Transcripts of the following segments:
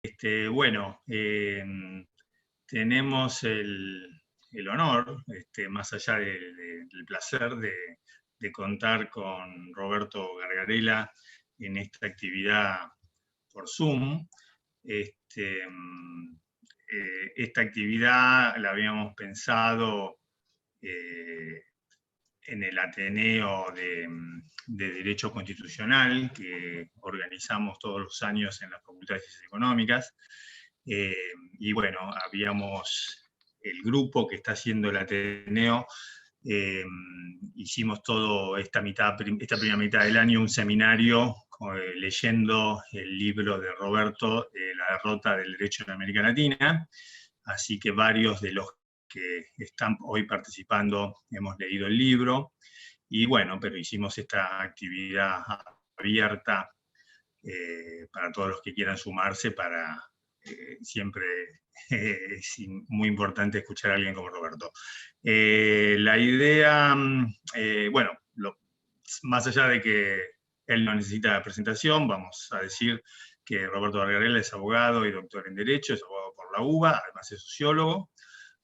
Bueno, tenemos el honor, más allá del placer de contar con Roberto Gargarella en esta actividad por Zoom. Esta actividad la habíamos pensado en el Ateneo de Derecho Constitucional que organizamos todos los años en la Facultad de Ciencias Económicas. Y bueno, habíamos el grupo que está haciendo el Ateneo, hicimos esta primera mitad del año un seminario leyendo el libro de Roberto, La derrota del derecho en América Latina, así que varios de los que están hoy participando hemos leído el libro, y bueno, pero hicimos esta actividad abierta para todos los que quieran sumarse, siempre es muy importante escuchar a alguien como Roberto. La idea, bueno, más allá de que él no necesita presentación, vamos a decir que Roberto Gargarella es abogado y doctor en Derecho, es abogado por la UBA, además es sociólogo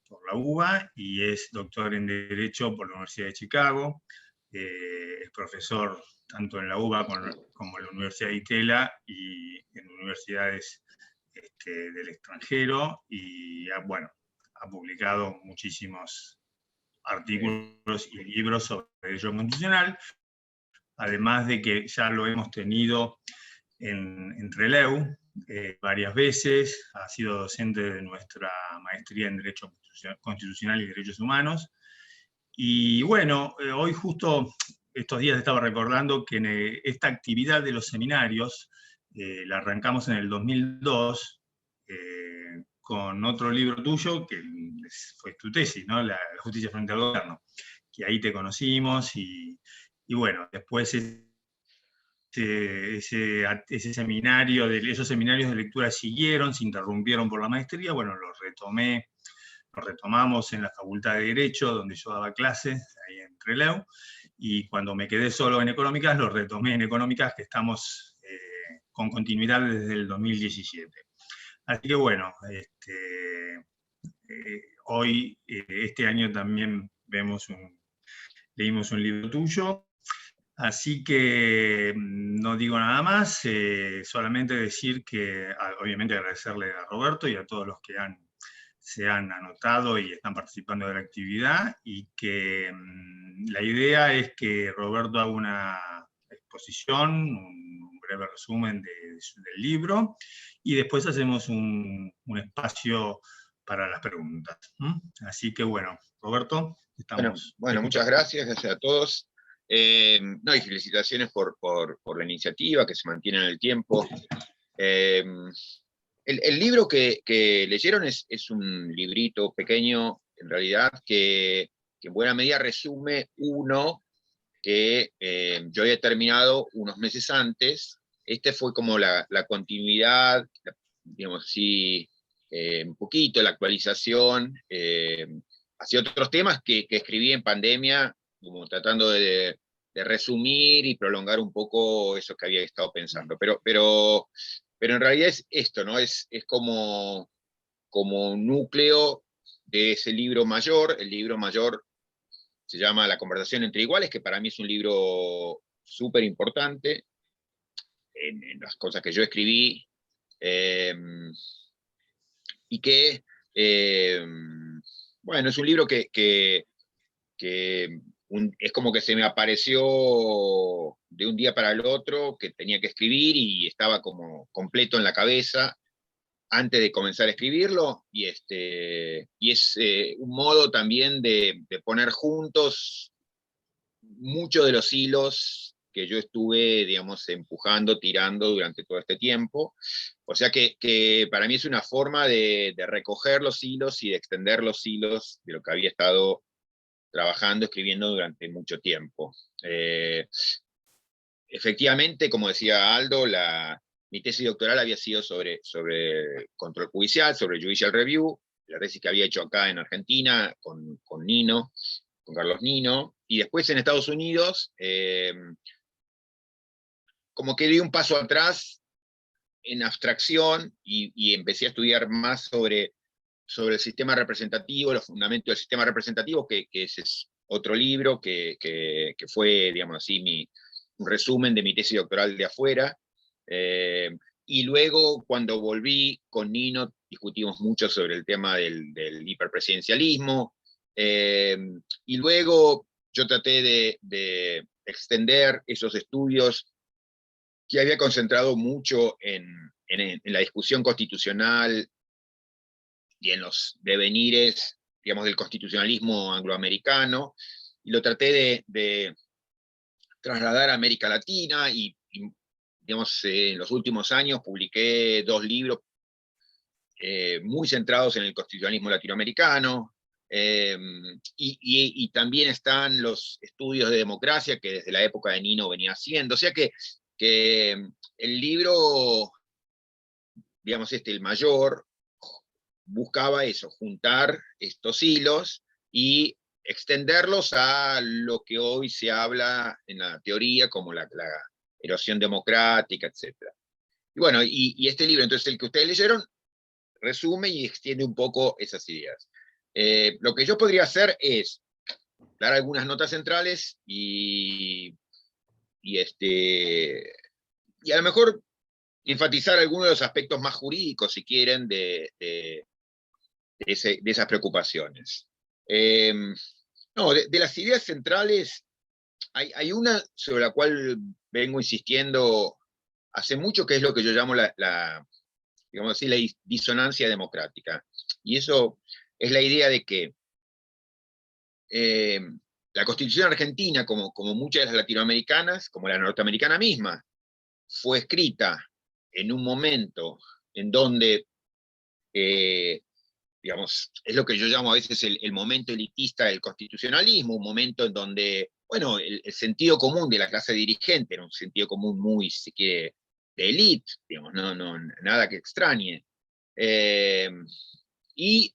por la UBA y es doctor en Derecho por la Universidad de Chicago. Es profesor tanto en la UBA como en la Universidad de Itela y en universidades del extranjero, y bueno, ha publicado muchísimos artículos y libros sobre derecho constitucional, además de que ya lo hemos tenido en Trelew varias veces, ha sido docente de nuestra maestría en Derecho Constitucional y Derechos Humanos. Y bueno, hoy justo estos días estaba recordando que esta actividad de los seminarios la arrancamos en el 2002 con otro libro tuyo, que fue tu tesis, ¿no? La justicia frente al gobierno, que ahí te conocimos, y bueno, después esos seminarios de lectura siguieron, se interrumpieron por la maestría, bueno, lo retomamos en la Facultad de Derecho, donde yo daba clases, ahí en Trelew, y cuando me quedé solo en Económicas, lo retomé en Económicas, que estamos con continuidad desde el 2017. Así que bueno, hoy, este año también leímos un libro tuyo, así que no digo nada más, solamente decir que, obviamente agradecerle a Roberto y a todos los que se han anotado y están participando de la actividad, y que la idea es que Roberto haga una exposición, un breve resumen del libro, y después hacemos un espacio para las preguntas. Así que bueno, Roberto, estamos Bueno, muchas gracias a todos. No, y felicitaciones por la iniciativa, que se mantiene en el tiempo. El libro que leyeron es un librito pequeño, en realidad, que en buena medida resume uno que yo había terminado unos meses antes. Este fue como la continuidad, digamos así, un poquito la actualización hacia otros temas que escribí en pandemia, como tratando de resumir y prolongar un poco eso que había estado pensando. Pero en realidad es esto, ¿no? Es como un núcleo de ese libro mayor. El libro mayor se llama La conversación entre iguales, que para mí es un libro súper importante en las cosas que yo escribí, y que, bueno, es un libro que es como que se me apareció de un día para el otro, que tenía que escribir y estaba como completo en la cabeza antes de comenzar a escribirlo, y es un modo también de poner juntos muchos de los hilos que yo estuve, digamos, empujando, tirando durante todo este tiempo. O sea que para mí es una forma de recoger los hilos y de extender los hilos de lo que había estado trabajando, escribiendo durante mucho tiempo. Efectivamente, como decía Aldo, mi tesis doctoral había sido sobre control judicial, sobre judicial review, la tesis que había hecho acá en Argentina con Nino, con Carlos Nino, y después en Estados Unidos, como que di un paso atrás en abstracción y empecé a estudiar más sobre el sistema representativo, los fundamentos del sistema representativo, que ese es otro libro que fue, digamos así, un resumen de mi tesis doctoral de afuera. Y luego, cuando volví con Nino, discutimos mucho sobre el tema del hiperpresidencialismo. Y luego yo traté de extender esos estudios que había concentrado mucho en la discusión constitucional y en los devenires, digamos, del constitucionalismo angloamericano, y lo traté de trasladar a América Latina, y digamos, en los últimos años publiqué 2 libros muy centrados en el constitucionalismo latinoamericano, y también están los estudios de democracia que desde la época de Nino venía haciendo. O sea que el libro, digamos, el mayor, buscaba eso, juntar estos hilos y extenderlos a lo que hoy se habla en la teoría como la erosión democrática, etc. Y bueno, y este libro, entonces, el que ustedes leyeron, resume y extiende un poco esas ideas. Lo que yo podría hacer es dar algunas notas centrales y a lo mejor enfatizar algunos de los aspectos más jurídicos, si quieren, de esas preocupaciones. No, de las ideas centrales, hay una sobre la cual vengo insistiendo hace mucho, que es lo que yo llamo digamos así, la disonancia democrática. Y eso es la idea de que la Constitución argentina, como muchas de las latinoamericanas, como la norteamericana misma, fue escrita en un momento en donde, digamos, es lo que yo llamo a veces el momento elitista del constitucionalismo, un momento en donde, bueno, el sentido común de la clase dirigente era un sentido común muy, si quiere, de élite, digamos, no, nada que extrañe. Y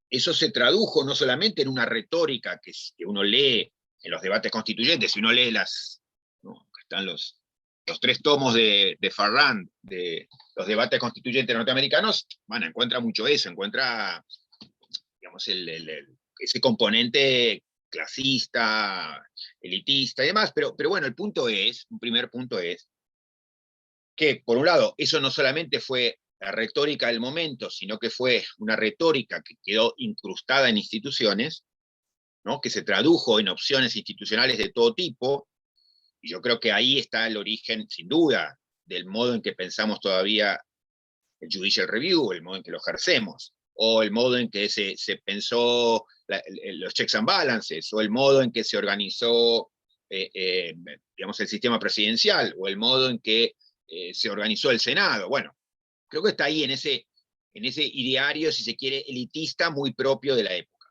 eso se tradujo no solamente en una retórica que uno lee en los debates constituyentes, si uno lee ¿no? Están los 3 tomos de Farrand, de los debates constituyentes norteamericanos, bueno, encuentra mucho eso, encuentra, digamos, ese componente clasista, elitista y demás, pero bueno, un primer punto es que, por un lado, eso no solamente fue la retórica del momento, sino que fue una retórica que quedó incrustada en instituciones, ¿no? Que se tradujo en opciones institucionales de todo tipo, y yo creo que ahí está el origen, sin duda, del modo en que pensamos todavía el judicial review, el modo en que lo ejercemos, o el modo en que se pensó los checks and balances, o el modo en que se organizó, digamos, el sistema presidencial, o el modo en que se organizó el Senado. Bueno, creo que está ahí en ese ideario, si se quiere, elitista, muy propio de la época.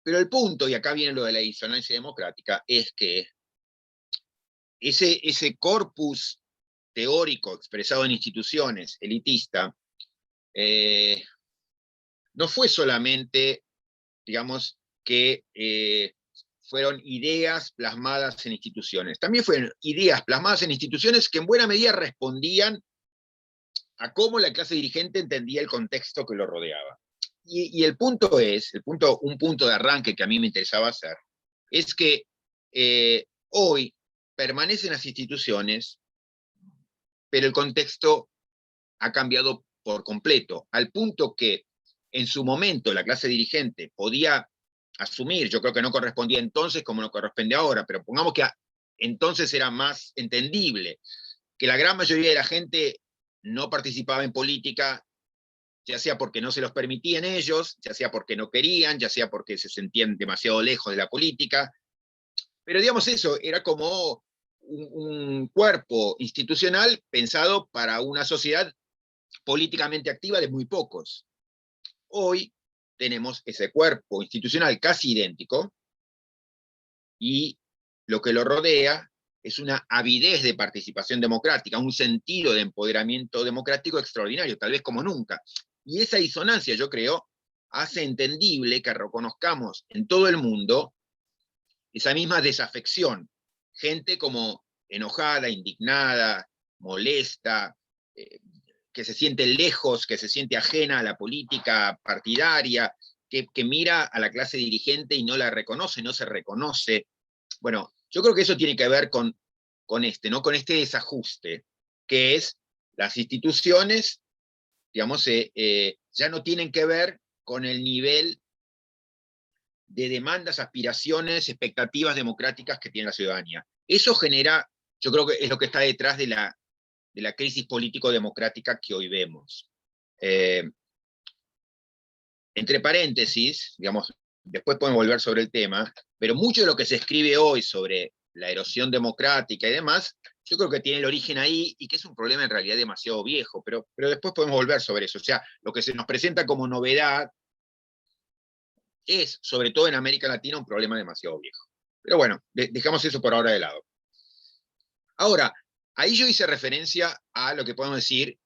Pero el punto, y acá viene lo de la disonancia democrática, es que ese corpus teórico expresado en instituciones elitista no fue solamente, digamos, que fueron ideas plasmadas en instituciones, también fueron ideas plasmadas en instituciones que en buena medida respondían a cómo la clase dirigente entendía el contexto que lo rodeaba. Y el punto es, un punto de arranque que a mí me interesaba hacer, es que hoy permanecen las instituciones, pero el contexto ha cambiado por completo, al punto que en su momento la clase dirigente podía asumir, yo creo que no correspondía entonces como no corresponde ahora, pero pongamos que entonces era más entendible, que la gran mayoría de la gente no participaba en política, ya sea porque no se los permitían ellos, ya sea porque no querían, ya sea porque se sentían demasiado lejos de la política, pero digamos eso, era como un cuerpo institucional pensado para una sociedad políticamente activa de muy pocos. Hoy tenemos ese cuerpo institucional casi idéntico, y lo que lo rodea es una avidez de participación democrática, un sentido de empoderamiento democrático extraordinario, tal vez como nunca. Y esa disonancia, yo creo, hace entendible que reconozcamos en todo el mundo esa misma desafección gente como enojada, indignada, molesta, que se siente lejos, que se siente ajena a la política partidaria, que mira a la clase dirigente y no la reconoce, no se reconoce. Bueno, yo creo que eso tiene que ver con ¿no? Con este desajuste, que es las instituciones, digamos, ya no tienen que ver con el nivel de demandas, aspiraciones, expectativas democráticas que tiene la ciudadanía. Eso genera, yo creo que es lo que está detrás de la crisis político-democrática que hoy vemos. Entre paréntesis, digamos, después podemos volver sobre el tema, pero mucho de lo que se escribe hoy sobre la erosión democrática y demás, yo creo que tiene el origen ahí y que es un problema en realidad demasiado viejo, pero después podemos volver sobre eso. O sea, lo que se nos presenta como novedad es, sobre todo en América Latina, un problema demasiado viejo. Pero bueno, dejamos eso por ahora de lado. Ahora, ahí yo hice referencia a lo que podemos decir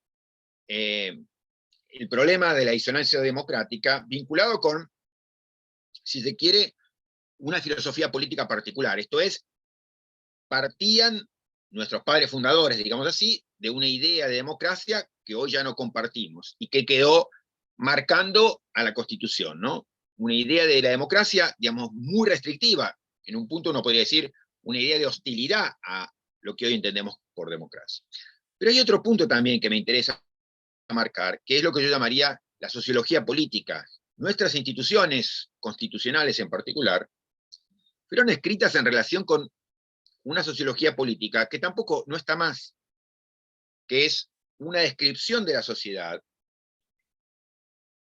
el problema de la disonancia democrática vinculado con, si se quiere, una filosofía política particular. Esto es, partían nuestros padres fundadores, digamos así, de una idea de democracia que hoy ya no compartimos y que quedó marcando a la Constitución, ¿no? Una idea de la democracia, digamos, muy restrictiva. En un punto uno podría decir una idea de hostilidad a lo que hoy entendemos por democracia. Pero hay otro punto también que me interesa marcar, que es lo que yo llamaría la sociología política. Nuestras instituciones constitucionales en particular fueron escritas en relación con una sociología política que tampoco no está más, que es una descripción de la sociedad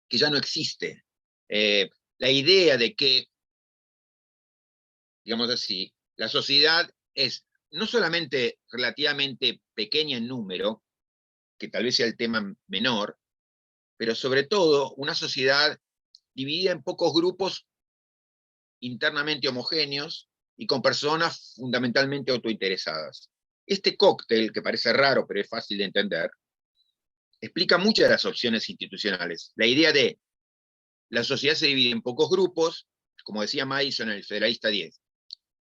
que ya no existe. La idea de que, digamos así, la sociedad es no solamente relativamente pequeña en número, que tal vez sea el tema menor, pero sobre todo una sociedad dividida en pocos grupos internamente homogéneos y con personas fundamentalmente autointeresadas. Este cóctel, que parece raro pero es fácil de entender, explica muchas de las opciones institucionales. La idea de la sociedad se divide en pocos grupos, como decía Madison en el Federalista 10,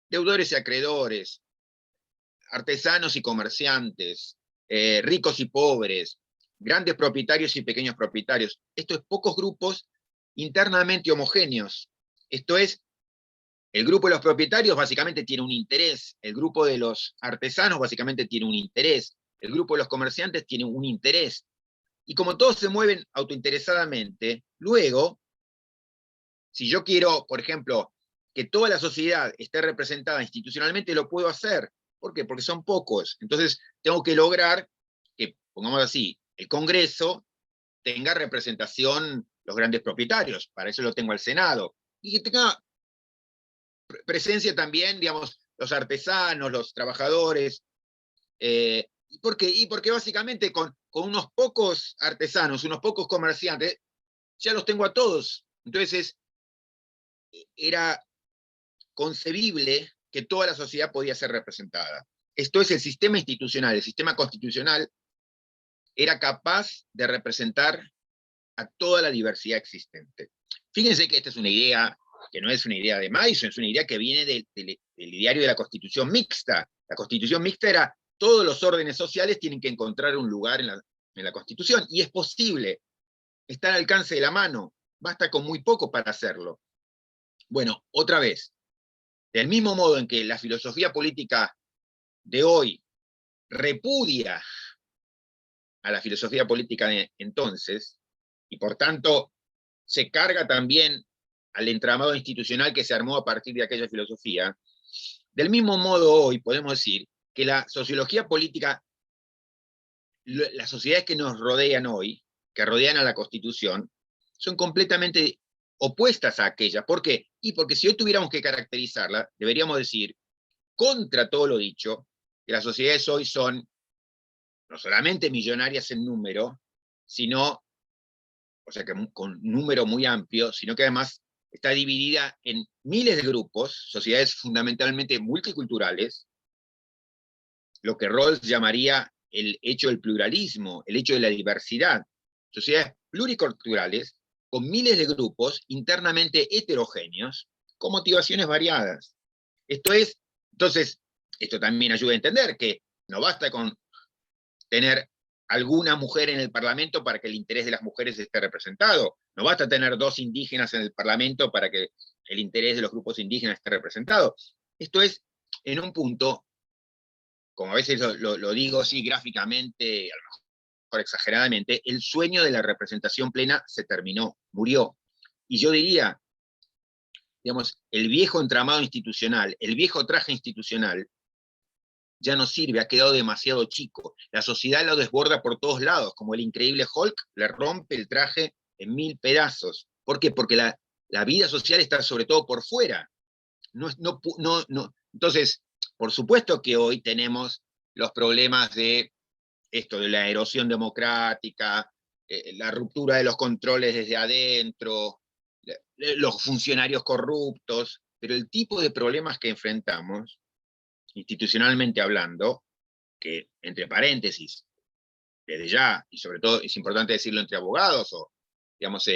deudores y acreedores, artesanos y comerciantes, ricos y pobres, grandes propietarios y pequeños propietarios. Esto es pocos grupos internamente homogéneos. Esto es, el grupo de los propietarios básicamente tiene un interés, el grupo de los artesanos básicamente tiene un interés, el grupo de los comerciantes tiene un interés. Y como todos se mueven autointeresadamente, luego, si yo quiero, por ejemplo, que toda la sociedad esté representada institucionalmente, lo puedo hacer. ¿Por qué? Porque son pocos. Entonces, tengo que lograr que, pongamos así, el Congreso tenga representación los grandes propietarios. Para eso lo tengo al Senado. Y que tenga presencia también, digamos, los artesanos, los trabajadores. ¿Por qué? Y porque básicamente con unos pocos artesanos, unos pocos comerciantes, ya los tengo a todos. Entonces, era concebible que toda la sociedad podía ser representada. Esto es, el sistema institucional, el sistema constitucional era capaz de representar a toda la diversidad existente. Fíjense que esta es una idea que no es una idea de Madison, es una idea que viene del ideario de la Constitución Mixta. La Constitución Mixta era, todos los órdenes sociales tienen que encontrar un lugar en la Constitución, y es posible, está al alcance de la mano, basta con muy poco para hacerlo. Bueno, otra vez, del mismo modo en que la filosofía política de hoy repudia a la filosofía política de entonces, y por tanto se carga también al entramado institucional que se armó a partir de aquella filosofía, del mismo modo hoy podemos decir que la sociología política, las sociedades que nos rodean hoy, que rodean a la Constitución, son completamente opuestas a aquella. ¿Por qué? Y porque si hoy tuviéramos que caracterizarla, deberíamos decir, contra todo lo dicho, que las sociedades hoy son no solamente millonarias en número, sino, o sea, que con un número muy amplio, sino que además está dividida en miles de grupos, sociedades fundamentalmente multiculturales, lo que Rawls llamaría el hecho del pluralismo, el hecho de la diversidad, sociedades pluriculturales con miles de grupos internamente heterogéneos, con motivaciones variadas. Esto es, entonces, esto también ayuda a entender que no basta con tener alguna mujer en el Parlamento para que el interés de las mujeres esté representado. No basta tener 2 indígenas en el Parlamento para que el interés de los grupos indígenas esté representado. Esto es, en un punto, como a veces lo digo así gráficamente, a lo mejor exageradamente, el sueño de la representación plena se terminó, murió. Y yo diría, digamos, el viejo entramado institucional, el viejo traje institucional, ya no sirve, ha quedado demasiado chico. La sociedad lo desborda por todos lados, como el increíble Hulk le rompe el traje en 1000 pedazos. ¿Por qué? Porque la vida social está sobre todo por fuera. Entonces, por supuesto que hoy tenemos los problemas de esto, de la erosión democrática, la ruptura de los controles desde adentro, los funcionarios corruptos, pero el tipo de problemas que enfrentamos, institucionalmente hablando, que, entre paréntesis, desde ya, y sobre todo es importante decirlo entre abogados, o digamos,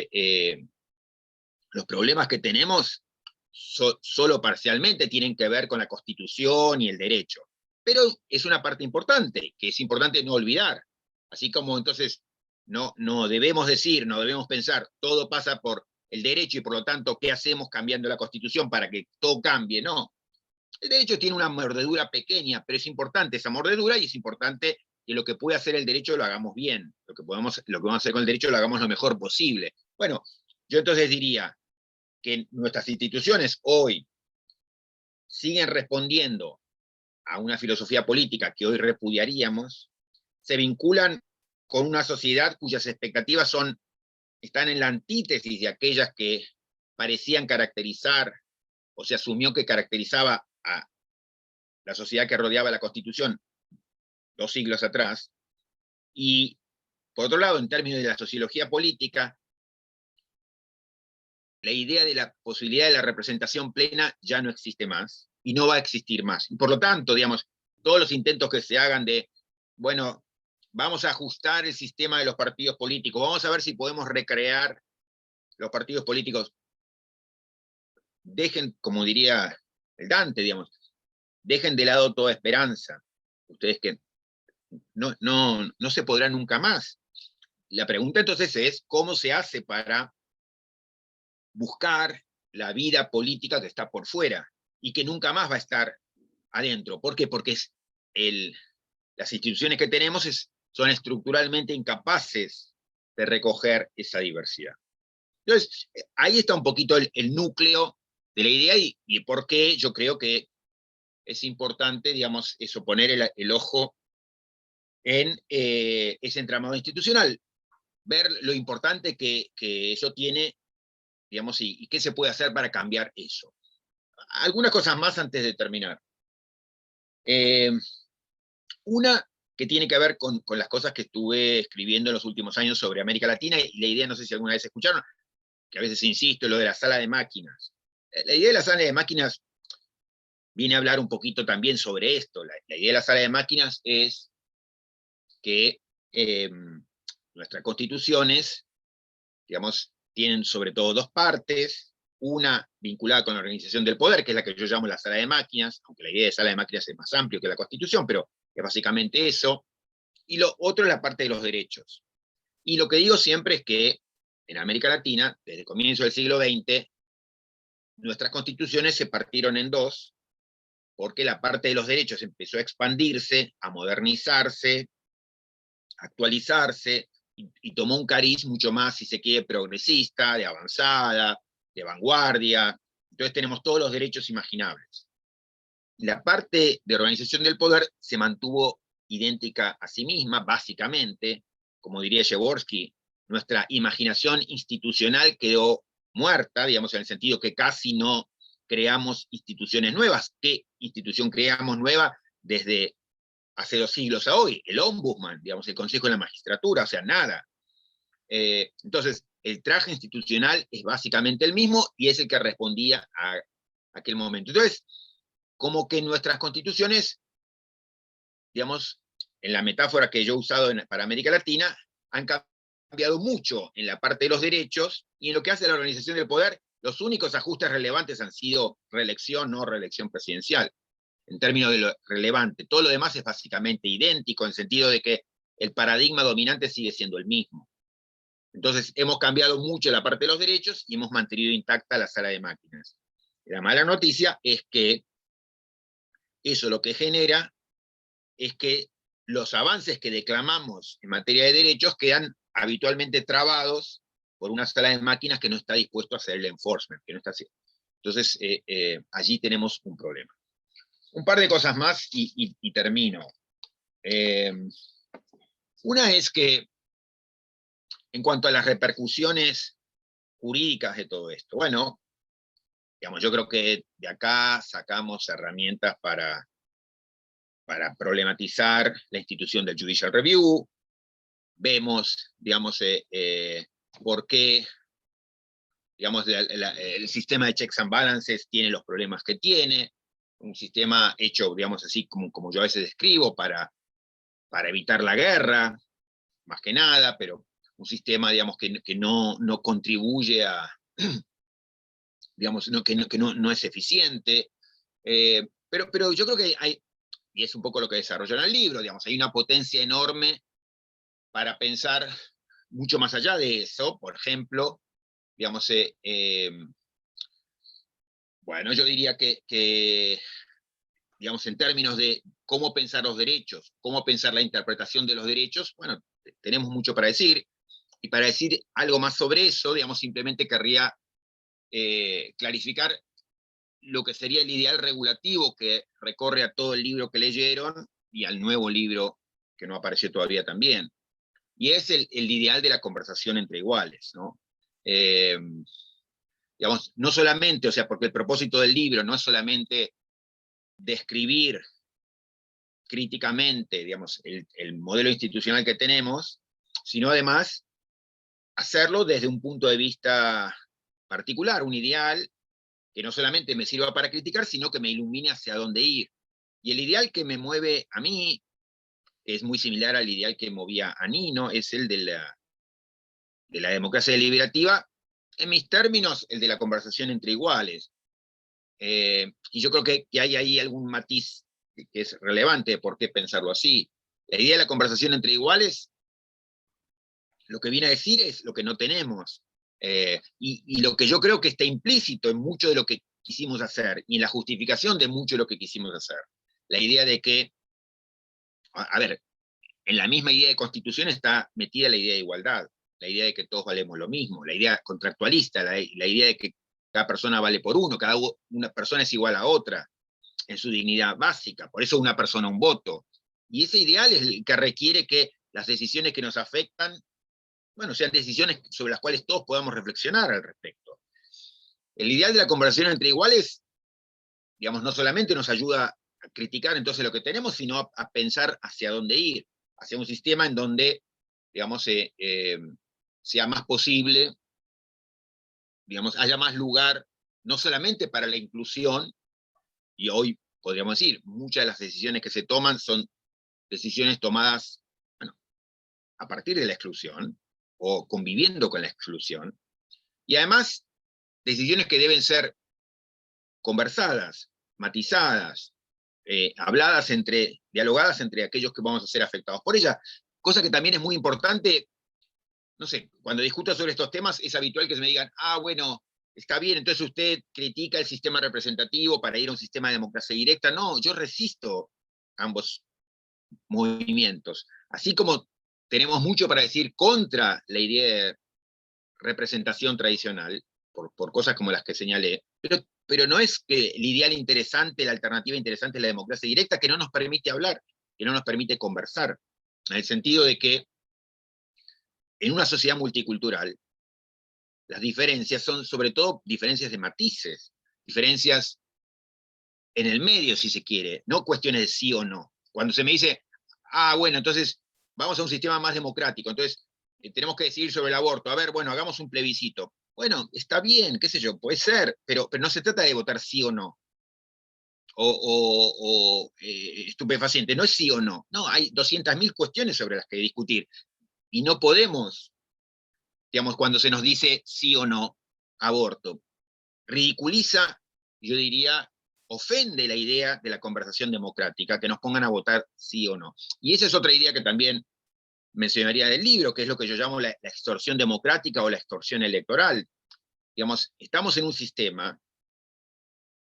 los problemas que tenemos solo parcialmente tienen que ver con la Constitución y el derecho, pero es una parte importante, que es importante no olvidar, así como entonces no debemos decir, no debemos pensar, todo pasa por el derecho y por lo tanto, ¿qué hacemos cambiando la Constitución para que todo cambie? No, el derecho tiene una mordedura pequeña, pero es importante esa mordedura y es importante que lo que puede hacer el derecho lo hagamos bien, lo que vamos a hacer con el derecho lo hagamos lo mejor posible. Bueno, yo entonces diría que nuestras instituciones hoy siguen respondiendo a una filosofía política que hoy repudiaríamos, se vinculan con una sociedad cuyas expectativas están en la antítesis de aquellas que parecían caracterizar, o se asumió que caracterizaba a la sociedad que rodeaba la Constitución 2 siglos atrás, y por otro lado, en términos de la sociología política, la idea de la posibilidad de la representación plena ya no existe más, y no va a existir más. Y por lo tanto, digamos, todos los intentos que se hagan de, bueno, vamos a ajustar el sistema de los partidos políticos, vamos a ver si podemos recrear los partidos políticos, dejen, como diría el Dante, digamos, dejen de lado toda esperanza. Ustedes que no se podrá nunca más. La pregunta entonces es, ¿cómo se hace para buscar la vida política que está por fuera y que nunca más va a estar adentro? ¿Por qué? Porque las instituciones que tenemos son estructuralmente incapaces de recoger esa diversidad. Entonces, ahí está un poquito el núcleo de la idea y por qué yo creo que es importante, digamos, eso, poner el ojo en ese entramado institucional, ver lo importante que eso tiene, digamos, y qué se puede hacer para cambiar eso. Algunas cosas más antes de terminar. Una que tiene que ver con las cosas que estuve escribiendo en los últimos años sobre América Latina, y la idea, no sé si alguna vez escucharon, que a veces insisto, lo de la sala de máquinas. La idea de la sala de máquinas viene a hablar un poquito también sobre esto. La idea de la sala de máquinas es que nuestras constituciones, digamos, tienen sobre todo 2 partes, una vinculada con la organización del poder, que es la que yo llamo la sala de máquinas, aunque la idea de sala de máquinas es más amplio que la Constitución, pero es básicamente eso, y lo otro es la parte de los derechos. Y lo que digo siempre es que en América Latina, desde el comienzo del siglo XX, nuestras constituciones se partieron en 2, porque la parte de los derechos empezó a expandirse, a modernizarse, a actualizarse, y tomó un cariz mucho más, si se quiere, progresista, de avanzada, de vanguardia. Entonces tenemos todos los derechos imaginables. La parte de organización del poder se mantuvo idéntica a sí misma, básicamente, como diría Jaworski, nuestra imaginación institucional quedó muerta, digamos, en el sentido que casi no creamos instituciones nuevas. ¿Qué institución creamos nueva desde hace 2 siglos a hoy? El Ombudsman, digamos, el Consejo de la Magistratura, o sea, nada. Entonces, el traje institucional es básicamente el mismo y es el que respondía a aquel momento. Entonces, como que nuestras constituciones, digamos, en la metáfora que yo he usado para América Latina, han cambiado mucho en la parte de los derechos, y en lo que hace a la organización del poder, los únicos ajustes relevantes han sido reelección, no reelección presidencial. en términos de lo relevante. Todo lo demás es básicamente idéntico, en el sentido de que el paradigma dominante sigue siendo el mismo. Entonces, hemos cambiado mucho la parte de los derechos y hemos mantenido intacta la sala de máquinas. La mala noticia es que eso lo que genera es que los avances que declamamos en materia de derechos quedan habitualmente trabados por una sala de máquinas que no está dispuesto a hacer el enforcement, que no está haciendo. Entonces, allí tenemos un problema. Un par de cosas más y termino. Una es que, en cuanto a las repercusiones jurídicas de todo esto, bueno, digamos, yo creo que de acá sacamos herramientas para problematizar la institución del Judicial Review, vemos, digamos, por qué, digamos, el sistema de checks and balances tiene los problemas que tiene, un sistema hecho, digamos así, como yo a veces describo, para evitar la guerra, más que nada, pero un sistema, digamos, que no contribuye a, digamos, que no es eficiente, pero yo creo que hay, y es un poco lo que desarrolló en el libro, digamos, hay una potencia enorme para pensar mucho más allá de eso. Por ejemplo, digamos, bueno, yo diría que, digamos, en términos de cómo pensar los derechos, cómo pensar la interpretación de los derechos, bueno, tenemos mucho para decir, y para decir algo más sobre eso, digamos, simplemente querría clarificar lo que sería el ideal regulativo que recorre a todo el libro que leyeron y al nuevo libro que no apareció todavía también. Y es el ideal de la conversación entre iguales, ¿no? Digamos, no solamente, o sea, porque el propósito del libro no es solamente describir críticamente, digamos, el modelo institucional que tenemos, sino además hacerlo desde un punto de vista particular, un ideal que no solamente me sirva para criticar, sino que me ilumine hacia dónde ir. Y el ideal que me mueve a mí es muy similar al ideal que movía a Nino, es el de la democracia deliberativa, en mis términos, el de la conversación entre iguales. Y yo creo que hay ahí algún matiz que es relevante de por qué pensarlo así. La idea de la conversación entre iguales, lo que viene a decir es lo que no tenemos. Y lo que yo creo que está implícito en mucho de lo que quisimos hacer, y en la justificación de mucho de lo que quisimos hacer. La idea de que, a ver, en la misma idea de constitución está metida la idea de igualdad, la idea de que todos valemos lo mismo, la idea contractualista, la idea de que cada persona vale por uno, cada una persona es igual a otra, en su dignidad básica, por eso una persona un voto. Y ese ideal es el que requiere que las decisiones que nos afectan, bueno, sean decisiones sobre las cuales todos podamos reflexionar al respecto. El ideal de la conversación entre iguales, digamos, no solamente nos ayuda a criticar entonces lo que tenemos, sino a pensar hacia dónde ir, hacia un sistema en donde, digamos, sea más posible, digamos, haya más lugar, no solamente para la inclusión, y hoy podríamos decir, muchas de las decisiones que se toman son decisiones tomadas, bueno, a partir de la exclusión, o conviviendo con la exclusión, y además decisiones que deben ser conversadas, matizadas, dialogadas entre aquellos que vamos a ser afectados por ella, cosa que también es muy importante. No sé, cuando discuto sobre estos temas es habitual que se me digan, bueno, está bien, entonces usted critica el sistema representativo para ir a un sistema de democracia directa. No, yo resisto ambos movimientos. Así como tenemos mucho para decir contra la idea de representación tradicional, por cosas como las que señalé, pero no es que el ideal interesante, la alternativa interesante es la democracia directa, que no nos permite hablar, que no nos permite conversar, en el sentido de que en una sociedad multicultural, las diferencias son sobre todo diferencias de matices, diferencias en el medio, si se quiere, no cuestiones de sí o no. Cuando se me dice, bueno, entonces vamos a un sistema más democrático, entonces tenemos que decidir sobre el aborto, a ver, bueno, hagamos un plebiscito. Bueno, está bien, qué sé yo, puede ser, pero no se trata de votar sí o no, o estupefaciente, no es sí o no, no, hay 200.000 cuestiones sobre las que discutir, y no podemos, digamos, cuando se nos dice sí o no, aborto, ridiculiza, yo diría, ofende la idea de la conversación democrática, que nos pongan a votar sí o no. Y esa es otra idea que también mencionaría del libro, que es lo que yo llamo la extorsión democrática o la extorsión electoral. Digamos, estamos en un sistema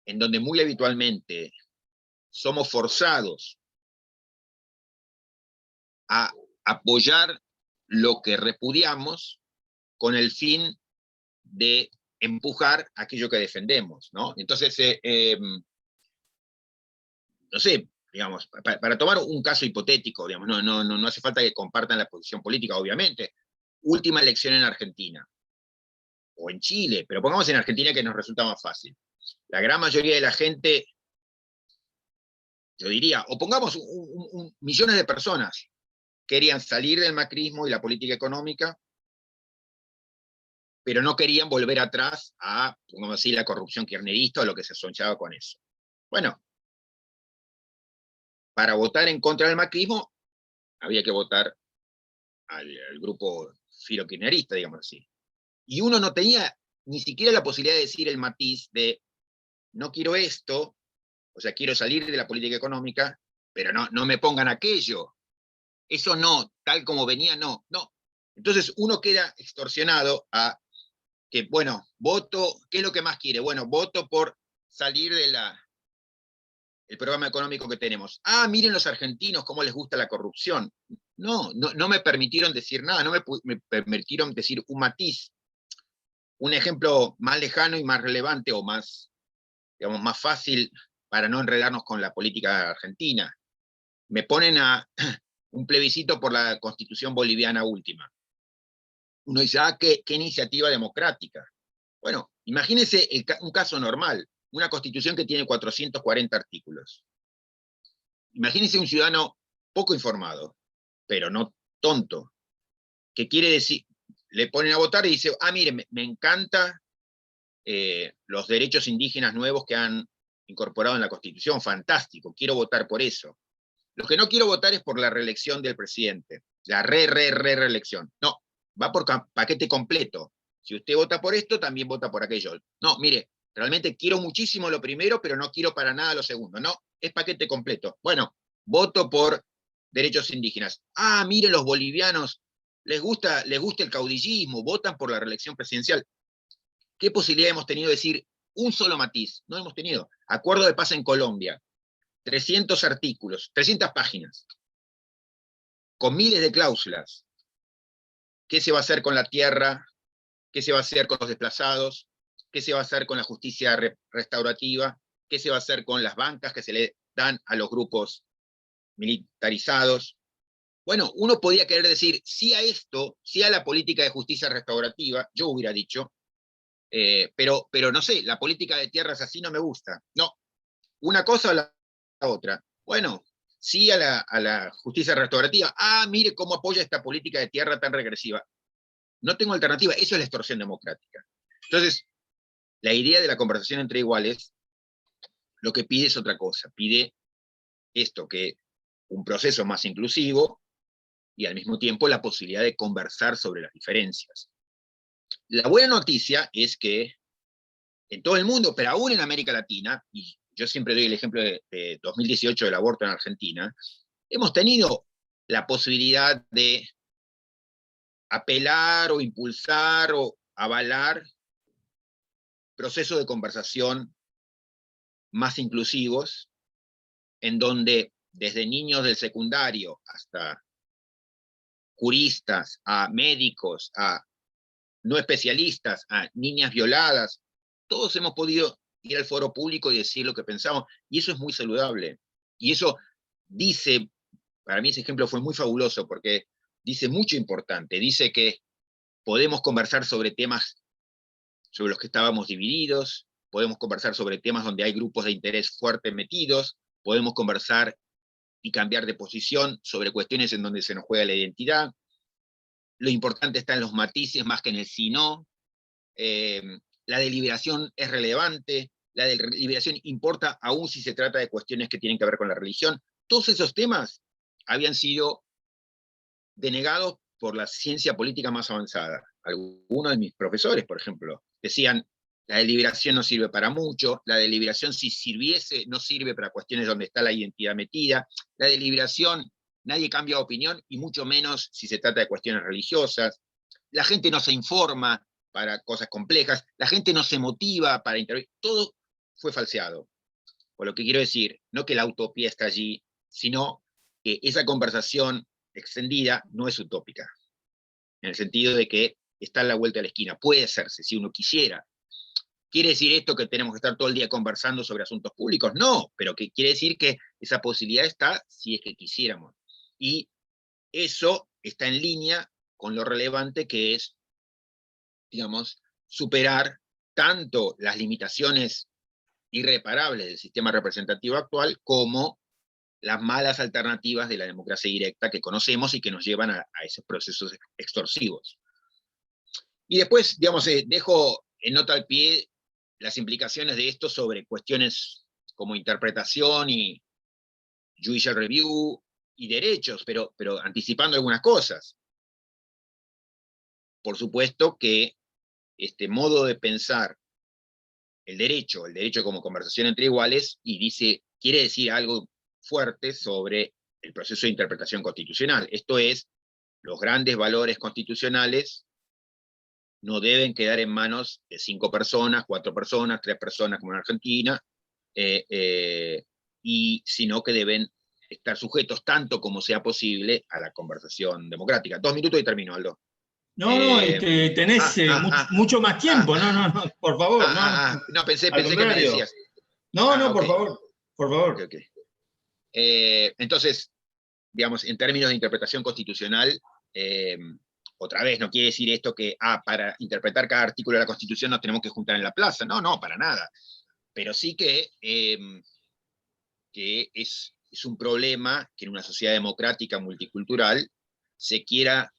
en donde muy habitualmente somos forzados a apoyar lo que repudiamos con el fin de empujar aquello que defendemos, ¿no? Entonces, no sé, digamos, para tomar un caso hipotético, digamos, no hace falta que compartan la posición política, obviamente. Última elección en Argentina, o en Chile, pero pongamos en Argentina que nos resulta más fácil. La gran mayoría de la gente, yo diría, o pongamos millones de personas, querían salir del macrismo y la política económica, pero no querían volver atrás a, pongamos así, la corrupción kirchnerista o lo que se asociaba con eso. Bueno, para votar en contra del macrismo, había que votar al grupo filo-kirchnerista, digamos así. Y uno no tenía ni siquiera la posibilidad de decir el matiz de no quiero esto, o sea, quiero salir de la política económica, pero no me pongan aquello. Eso no, tal como venía, no. Entonces uno queda extorsionado a que, bueno, voto, ¿qué es lo que más quiere? Bueno, voto por salir de el programa económico que tenemos. Ah, miren los argentinos cómo les gusta la corrupción. No me permitieron decir nada, no me permitieron decir un matiz. Un ejemplo más lejano y más relevante, o más, digamos, más fácil para no enredarnos con la política argentina. Me ponen a un plebiscito por la Constitución boliviana última. Uno dice, qué iniciativa democrática. Bueno, imagínense un caso normal, una Constitución que tiene 440 artículos. Imagínense un ciudadano poco informado, pero no tonto, que quiere decir, le ponen a votar y dice, mire, me encanta los derechos indígenas nuevos que han incorporado en la Constitución, fantástico, quiero votar por eso. Lo que no quiero votar es por la reelección del presidente, la reelección. No, va por paquete completo. Si usted vota por esto, también vota por aquello. No, mire, realmente quiero muchísimo lo primero, pero no quiero para nada lo segundo. No, es paquete completo. Bueno, voto por derechos indígenas. Miren los bolivianos, les gusta el caudillismo, votan por la reelección presidencial. ¿Qué posibilidad hemos tenido de decir un solo matiz? No hemos tenido. Acuerdo de paz en Colombia, 300 artículos, 300 páginas, con miles de cláusulas. ¿Qué se va a hacer con la tierra? ¿Qué se va a hacer con los desplazados? ¿Qué se va a hacer con la justicia restaurativa? ¿Qué se va a hacer con las bancas que se le dan a los grupos militarizados? Bueno, uno podía querer decir sí a esto, sí a la política de justicia restaurativa, yo hubiera dicho, pero no sé, la política de tierras así no me gusta. No, una cosa o la otra. Bueno, sí a la justicia restaurativa. Mire cómo apoya esta política de tierra tan regresiva. No tengo alternativa, eso es la extorsión democrática. Entonces, la idea de la conversación entre iguales lo que pide es otra cosa, pide esto, que un proceso más inclusivo y al mismo tiempo la posibilidad de conversar sobre las diferencias. La buena noticia es que en todo el mundo, pero aún en América Latina, y yo siempre doy el ejemplo de 2018 del aborto en Argentina, hemos tenido la posibilidad de apelar o impulsar o avalar procesos de conversación más inclusivos, en donde desde niños del secundario hasta juristas, a médicos, a no especialistas, a niñas violadas, todos hemos podido ir al foro público y decir lo que pensamos, y eso es muy saludable. Y eso dice, para mí ese ejemplo fue muy fabuloso, porque dice mucho importante, dice que podemos conversar sobre temas sobre los que estábamos divididos, podemos conversar sobre temas donde hay grupos de interés fuertes metidos, podemos conversar y cambiar de posición sobre cuestiones en donde se nos juega la identidad. Lo importante está en los matices más que en el sí no. La deliberación es relevante, la deliberación importa aún si se trata de cuestiones que tienen que ver con la religión. Todos esos temas habían sido denegados por la ciencia política más avanzada. Algunos de mis profesores, por ejemplo, decían, La deliberación no sirve para mucho, la deliberación si sirviese no sirve para cuestiones donde está la identidad metida, la deliberación nadie cambia de opinión y mucho menos si se trata de cuestiones religiosas, la gente no se informa para cosas complejas, la gente no se motiva para intervenir, todo fue falseado. Por lo que quiero decir, no que la utopía está allí, sino que esa conversación extendida no es utópica, en el sentido de que está a la vuelta de la esquina, puede hacerse si uno quisiera. ¿Quiere decir esto que tenemos que estar todo el día conversando sobre asuntos públicos? No, pero que quiere decir que esa posibilidad está si es que quisiéramos. Y eso está en línea con lo relevante que es, digamos, superar tanto las limitaciones irreparables del sistema representativo actual como las malas alternativas de la democracia directa que conocemos y que nos llevan a esos procesos extorsivos. Y después, digamos, dejo en nota al pie las implicaciones de esto sobre cuestiones como interpretación y judicial review y derechos, pero anticipando algunas cosas. Por supuesto que este modo de pensar el derecho como conversación entre iguales, quiere decir algo fuerte sobre el proceso de interpretación constitucional. Esto es, los grandes valores constitucionales no deben quedar en manos de 5 personas, 4 personas, 3 personas como en Argentina, sino que deben estar sujetos tanto como sea posible a la conversación democrática. 2 minutos y termino, Aldo. No, tenés mucho más tiempo, no, por favor, no, pensé al que me contrario. decías. No, Okay. por favor. Okay. Entonces, digamos, en términos de interpretación constitucional, otra vez, no quiere decir esto que para interpretar cada artículo de la Constitución nos tenemos que juntar en la plaza, no, para nada. Pero sí que es un problema que en una sociedad democrática multicultural se quiera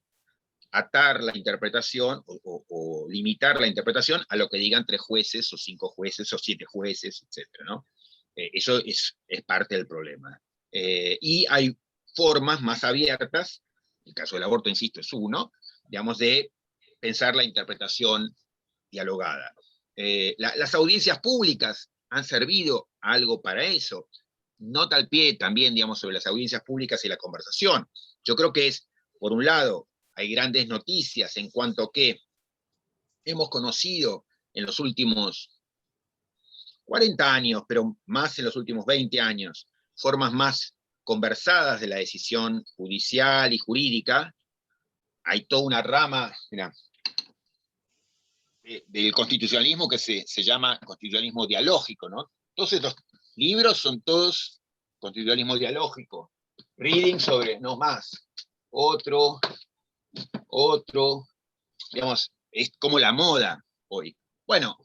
atar la interpretación o limitar la interpretación a lo que digan 3 jueces o 5 jueces o 7 jueces, etc., ¿no? Eso es parte del problema. Y hay formas más abiertas, el caso del aborto, insisto, es uno, digamos, de pensar la interpretación dialogada. Las audiencias públicas han servido algo para eso. Nota al pie también, digamos, sobre las audiencias públicas y la conversación. Yo creo que es, por un lado, hay grandes noticias en cuanto a que hemos conocido en los últimos 40 años, pero más en los últimos 20 años, formas más conversadas de la decisión judicial y jurídica. Hay toda una rama del constitucionalismo que se llama constitucionalismo dialógico, ¿no? Entonces los libros son todos constitucionalismo dialógico. Reading sobre, no más, otro, digamos, es como la moda hoy. Bueno,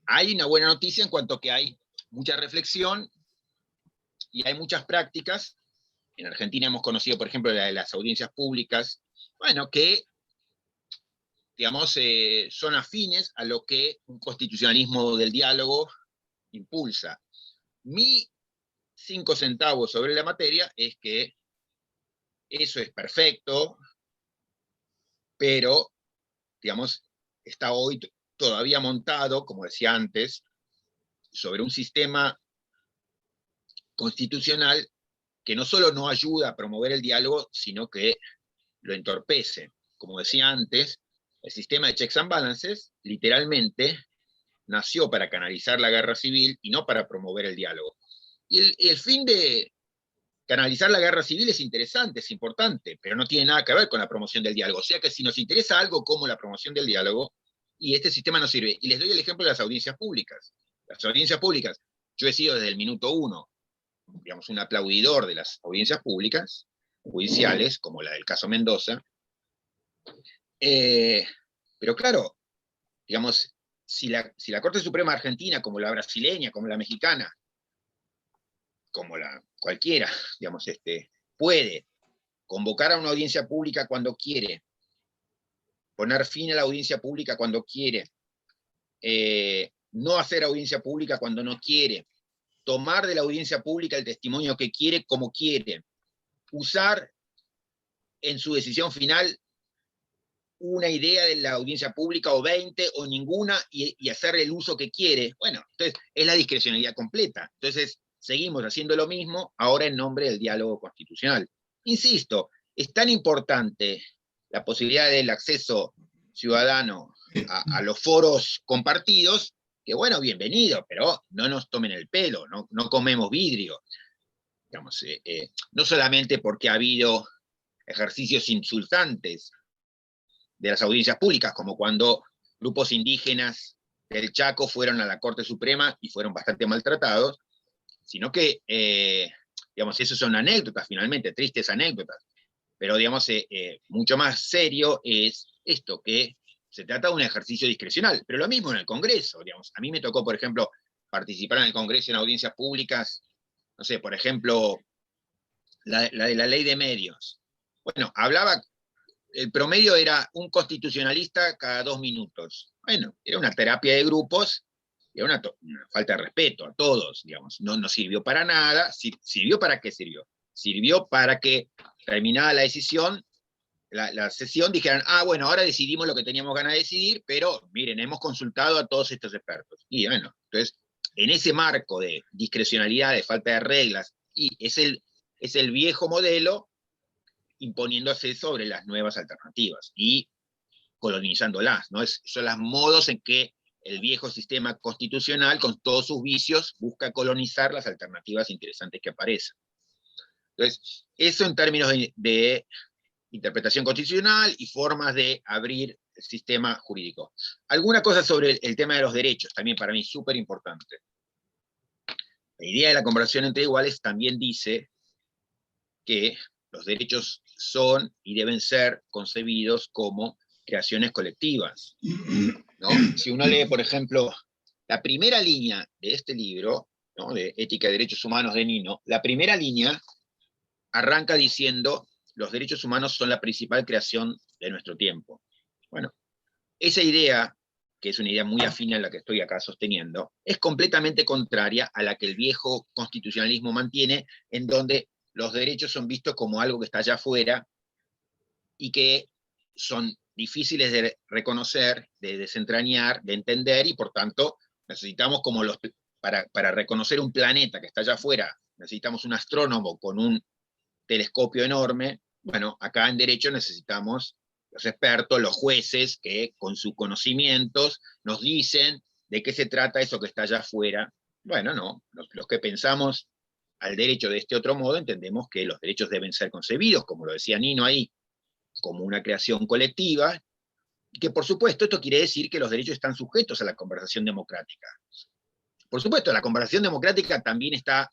hay una buena noticia en cuanto que hay mucha reflexión y hay muchas prácticas. En Argentina hemos conocido, por ejemplo, la de las audiencias públicas, bueno, que, digamos, son afines a lo que un constitucionalismo del diálogo impulsa. Mi 5 centavos sobre la materia es que eso es perfecto, pero, digamos, está hoy todavía montado, como decía antes, sobre un sistema constitucional que no solo no ayuda a promover el diálogo, sino que lo entorpece. Como decía antes, el sistema de checks and balances literalmente nació para canalizar la guerra civil y no para promover el diálogo. Y el fin de canalizar la guerra civil es interesante, es importante, pero no tiene nada que ver con la promoción del diálogo. O sea que si nos interesa algo como la promoción del diálogo, y este sistema no sirve. Y les doy el ejemplo de las audiencias públicas. Las audiencias públicas, yo he sido desde el minuto 1, digamos, un aplaudidor de las audiencias públicas, judiciales, como la del caso Mendoza. Pero claro, digamos, si la Corte Suprema Argentina, como la brasileña, como la mexicana, como la cualquiera, digamos, puede convocar a una audiencia pública cuando quiere, poner fin a la audiencia pública cuando quiere, no hacer audiencia pública cuando no quiere, tomar de la audiencia pública el testimonio que quiere como quiere, usar en su decisión final una idea de la audiencia pública o 20 o ninguna y hacer el uso que quiere. Bueno, entonces es la discrecionalidad completa. Entonces seguimos haciendo lo mismo ahora en nombre del diálogo constitucional. Insisto, es tan importante la posibilidad del acceso ciudadano a los foros compartidos, que bueno, bienvenido, pero no nos tomen el pelo, no comemos vidrio. Digamos, no solamente porque ha habido ejercicios insultantes de las audiencias públicas, como cuando grupos indígenas del Chaco fueron a la Corte Suprema y fueron bastante maltratados, sino que, digamos, eso son anécdotas, finalmente, tristes anécdotas. Pero, digamos, mucho más serio es esto, que se trata de un ejercicio discrecional, pero lo mismo en el Congreso, digamos. A mí me tocó, por ejemplo, participar en el Congreso en audiencias públicas, no sé, por ejemplo, la de la ley de medios. Bueno, hablaba, el promedio era un constitucionalista cada 2 minutos. Bueno, era una terapia de grupos, era una falta de respeto a todos, digamos. No sirvió para nada. ¿Sirvió para qué sirvió? Sirvió para que, terminada la decisión, la sesión, dijeran, bueno, ahora decidimos lo que teníamos ganas de decidir, pero miren, hemos consultado a todos estos expertos. Y bueno, entonces, en ese marco de discrecionalidad, de falta de reglas, y es el viejo modelo imponiéndose sobre las nuevas alternativas y colonizándolas, ¿no? Son los modos en que el viejo sistema constitucional, con todos sus vicios, busca colonizar las alternativas interesantes que aparecen. Entonces, eso en términos de interpretación constitucional y formas de abrir el sistema jurídico. Alguna cosa sobre el tema de los derechos, también para mí súper importante. La idea de la comparación entre iguales también dice que los derechos son y deben ser concebidos como creaciones colectivas, ¿no? Si uno lee, por ejemplo, la primera línea de este libro, ¿no?, de Ética de Derechos Humanos de Nino, la primera línea arranca diciendo: los derechos humanos son la principal creación de nuestro tiempo. Bueno, esa idea, que es una idea muy afín a la que estoy acá sosteniendo, es completamente contraria a la que el viejo constitucionalismo mantiene, en donde los derechos son vistos como algo que está allá afuera y que son difíciles de reconocer, de desentrañar, de entender, y por tanto necesitamos, como para reconocer un planeta que está allá afuera, necesitamos un astrónomo con un telescopio enorme. Bueno, acá en derecho necesitamos los expertos, los jueces, que con sus conocimientos nos dicen de qué se trata eso que está allá afuera. Bueno, no, los que pensamos al derecho de este otro modo entendemos que los derechos deben ser concebidos, como lo decía Nino ahí, como una creación colectiva, y que por supuesto esto quiere decir que los derechos están sujetos a la conversación democrática. Por supuesto, la conversación democrática también está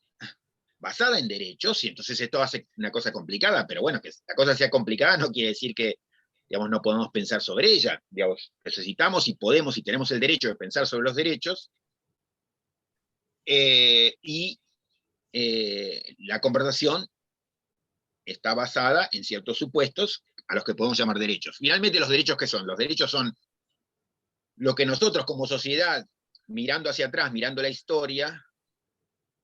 basada en derechos, y entonces esto hace una cosa complicada, pero bueno, que la cosa sea complicada no quiere decir que, digamos, no podemos pensar sobre ella. Digamos, necesitamos y podemos y tenemos el derecho de pensar sobre los derechos, y la conversación está basada en ciertos supuestos a los que podemos llamar derechos. Finalmente, ¿los derechos qué son? Los derechos son lo que nosotros como sociedad, mirando hacia atrás, mirando la historia,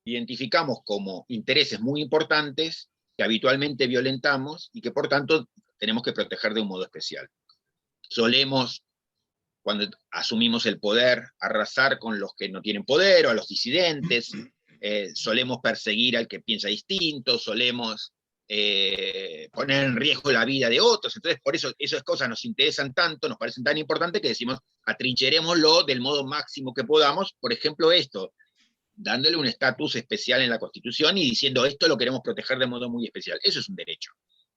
identificamos como intereses muy importantes que habitualmente violentamos y que por tanto tenemos que proteger de un modo especial. Solemos, cuando asumimos el poder, arrasar con los que no tienen poder o a los disidentes, solemos perseguir al que piensa distinto, solemos poner en riesgo la vida de otros. Entonces, por eso esas cosas nos interesan tanto, nos parecen tan importantes, que decimos, atrincherémoslo del modo máximo que podamos. Por ejemplo, esto, dándole un estatus especial en la Constitución y diciendo, esto lo queremos proteger de modo muy especial. Eso es un derecho.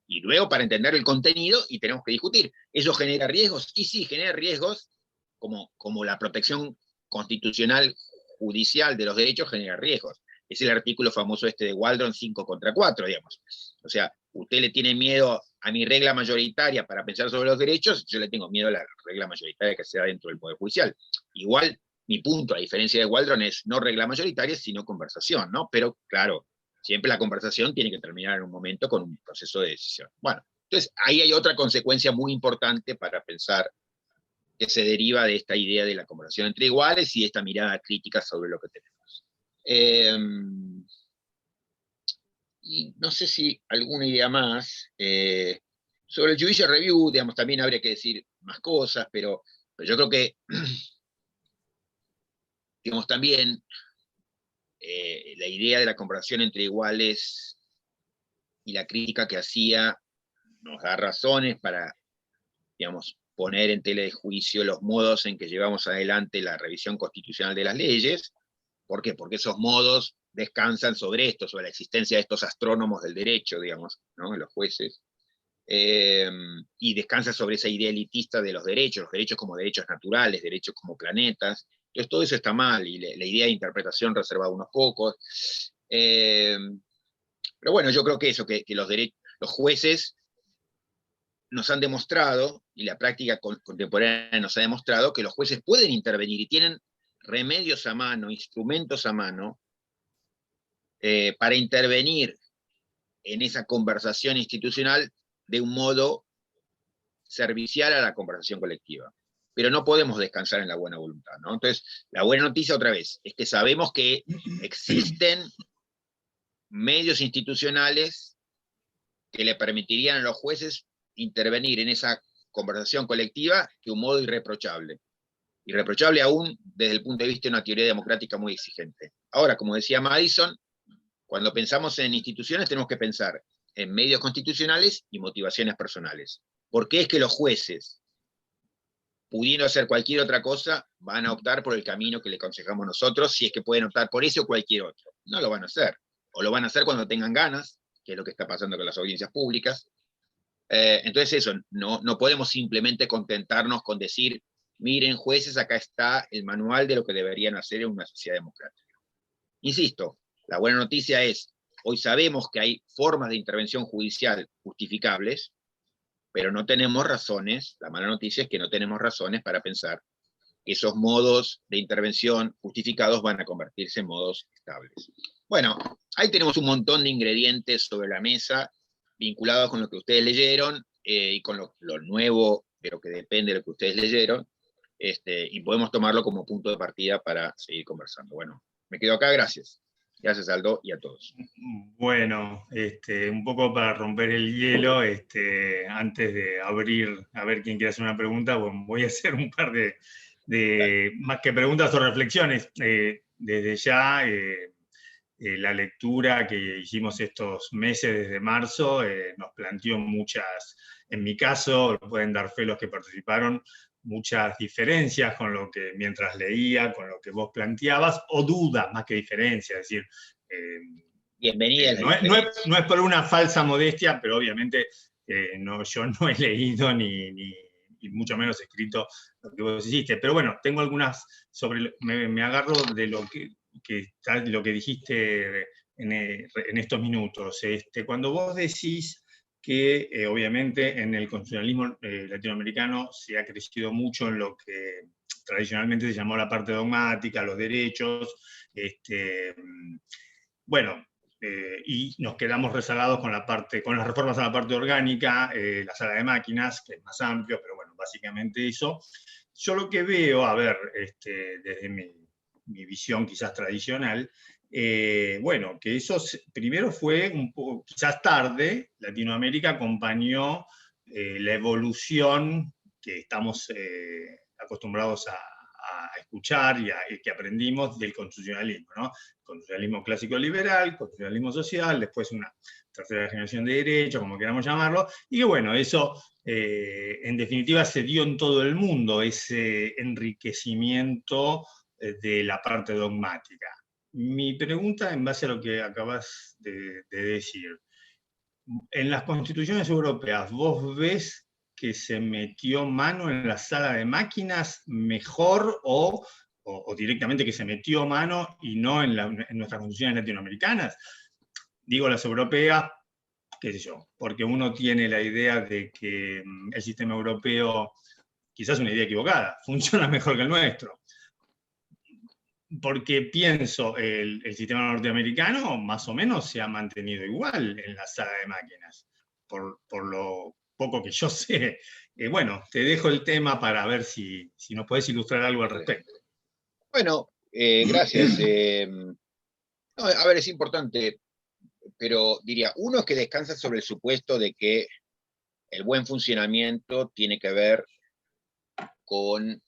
Y luego, para entender el contenido, y tenemos que discutir, ¿eso genera riesgos? Y sí, genera riesgos, como la protección constitucional judicial de los derechos genera riesgos. Es el artículo famoso este de Waldron 5 contra 4, digamos. O sea, usted le tiene miedo a mi regla mayoritaria para pensar sobre los derechos, yo le tengo miedo a la regla mayoritaria que sea dentro del Poder Judicial. Igual, mi punto, a diferencia de Waldron, es no regla mayoritaria, sino conversación, ¿no? Pero, claro, siempre la conversación tiene que terminar en un momento con un proceso de decisión. Bueno, entonces ahí hay otra consecuencia muy importante para pensar, que se deriva de esta idea de la conversación entre iguales y esta mirada crítica sobre lo que tenemos. Y no sé si alguna idea más. Sobre el Judicial Review, digamos, también habría que decir más cosas, pero yo creo que, digamos, también la idea de la comparación entre iguales y la crítica que hacía nos da razones para, digamos, poner en tela de juicio los modos en que llevamos adelante la revisión constitucional de las leyes. ¿Por qué? Porque esos modos descansan sobre esto, sobre la existencia de estos astrónomos del derecho, digamos, ¿no? Los jueces. Y descansa sobre esa idea elitista de los derechos como derechos naturales, derechos como planetas. Entonces todo eso está mal, y la idea de interpretación reservada a unos pocos. Pero bueno, yo creo que eso, que los jueces nos han demostrado, y la práctica contemporánea nos ha demostrado, que los jueces pueden intervenir y tienen remedios a mano, instrumentos a mano, para intervenir en esa conversación institucional de un modo servicial a la conversación colectiva. Pero no podemos descansar en la buena voluntad, ¿no? Entonces, la buena noticia otra vez es que sabemos que existen medios institucionales que le permitirían a los jueces intervenir en esa conversación colectiva de un modo irreprochable. Irreprochable aún desde el punto de vista de una teoría democrática muy exigente. Ahora, como decía Madison, cuando pensamos en instituciones tenemos que pensar en medios constitucionales y motivaciones personales. ¿Por qué es que los jueces, pudiendo hacer cualquier otra cosa, van a optar por el camino que le aconsejamos nosotros, si es que pueden optar por ese o cualquier otro? No lo van a hacer. O lo van a hacer cuando tengan ganas, que es lo que está pasando con las audiencias públicas. Entonces eso, no podemos simplemente contentarnos con decir, miren jueces, acá está el manual de lo que deberían hacer en una sociedad democrática. Insisto, la buena noticia es, hoy sabemos que hay formas de intervención judicial justificables, pero no tenemos razones, la mala noticia es que no tenemos razones para pensar que esos modos de intervención justificados van a convertirse en modos estables. Bueno, ahí tenemos un montón de ingredientes sobre la mesa, vinculados con lo que ustedes leyeron, y con lo nuevo, pero que depende de lo que ustedes leyeron, y podemos tomarlo como punto de partida para seguir conversando. Bueno, me quedo acá, gracias. Gracias, Aldo, y a todos. Bueno, un poco para romper el hielo, antes de abrir a ver quién quiere hacer una pregunta, bueno, voy a hacer un par de más que preguntas o reflexiones. Desde ya, la lectura que hicimos estos meses desde marzo nos planteó muchas, en mi caso, pueden dar fe los que participaron, muchas diferencias con lo que mientras leía, con lo que vos planteabas, o dudas más que diferencias, es decir, bienvenida. No es por una falsa modestia, pero obviamente yo no he leído ni mucho menos escrito lo que vos hiciste. Pero bueno, tengo algunas me agarro de lo que dijiste en estos minutos. Cuando vos decís que obviamente en el constitucionalismo latinoamericano se ha crecido mucho en lo que tradicionalmente se llamó la parte dogmática, los derechos, bueno, y nos quedamos rezagados con las reformas a la parte orgánica, la sala de máquinas, que es más amplio, pero bueno, básicamente eso. Yo lo que veo, a ver, desde mi visión quizás tradicional, bueno, que eso primero fue un poco, quizás tarde, Latinoamérica acompañó la evolución que estamos acostumbrados a escuchar y que aprendimos del constitucionalismo, ¿no? Constitucionalismo clásico liberal, constitucionalismo social, después una tercera generación de derecho, como queramos llamarlo, y que bueno, eso en definitiva se dio en todo el mundo, ese enriquecimiento de la parte dogmática. Mi pregunta, en base a lo que acabas de decir, en las constituciones europeas, ¿vos ves que se metió mano en la sala de máquinas mejor o directamente que se metió mano y no en nuestras constituciones latinoamericanas? Digo las europeas, qué sé yo, porque uno tiene la idea de que el sistema europeo, quizás una idea equivocada, funciona mejor que el nuestro. Porque pienso, el sistema norteamericano más o menos se ha mantenido igual en la sala de máquinas, por lo poco que yo sé. Bueno, te dejo el tema para ver si nos podés ilustrar algo al respecto. Bueno, gracias. No, a ver, es importante, pero diría, uno es que descansa sobre el supuesto de que el buen funcionamiento tiene que ver con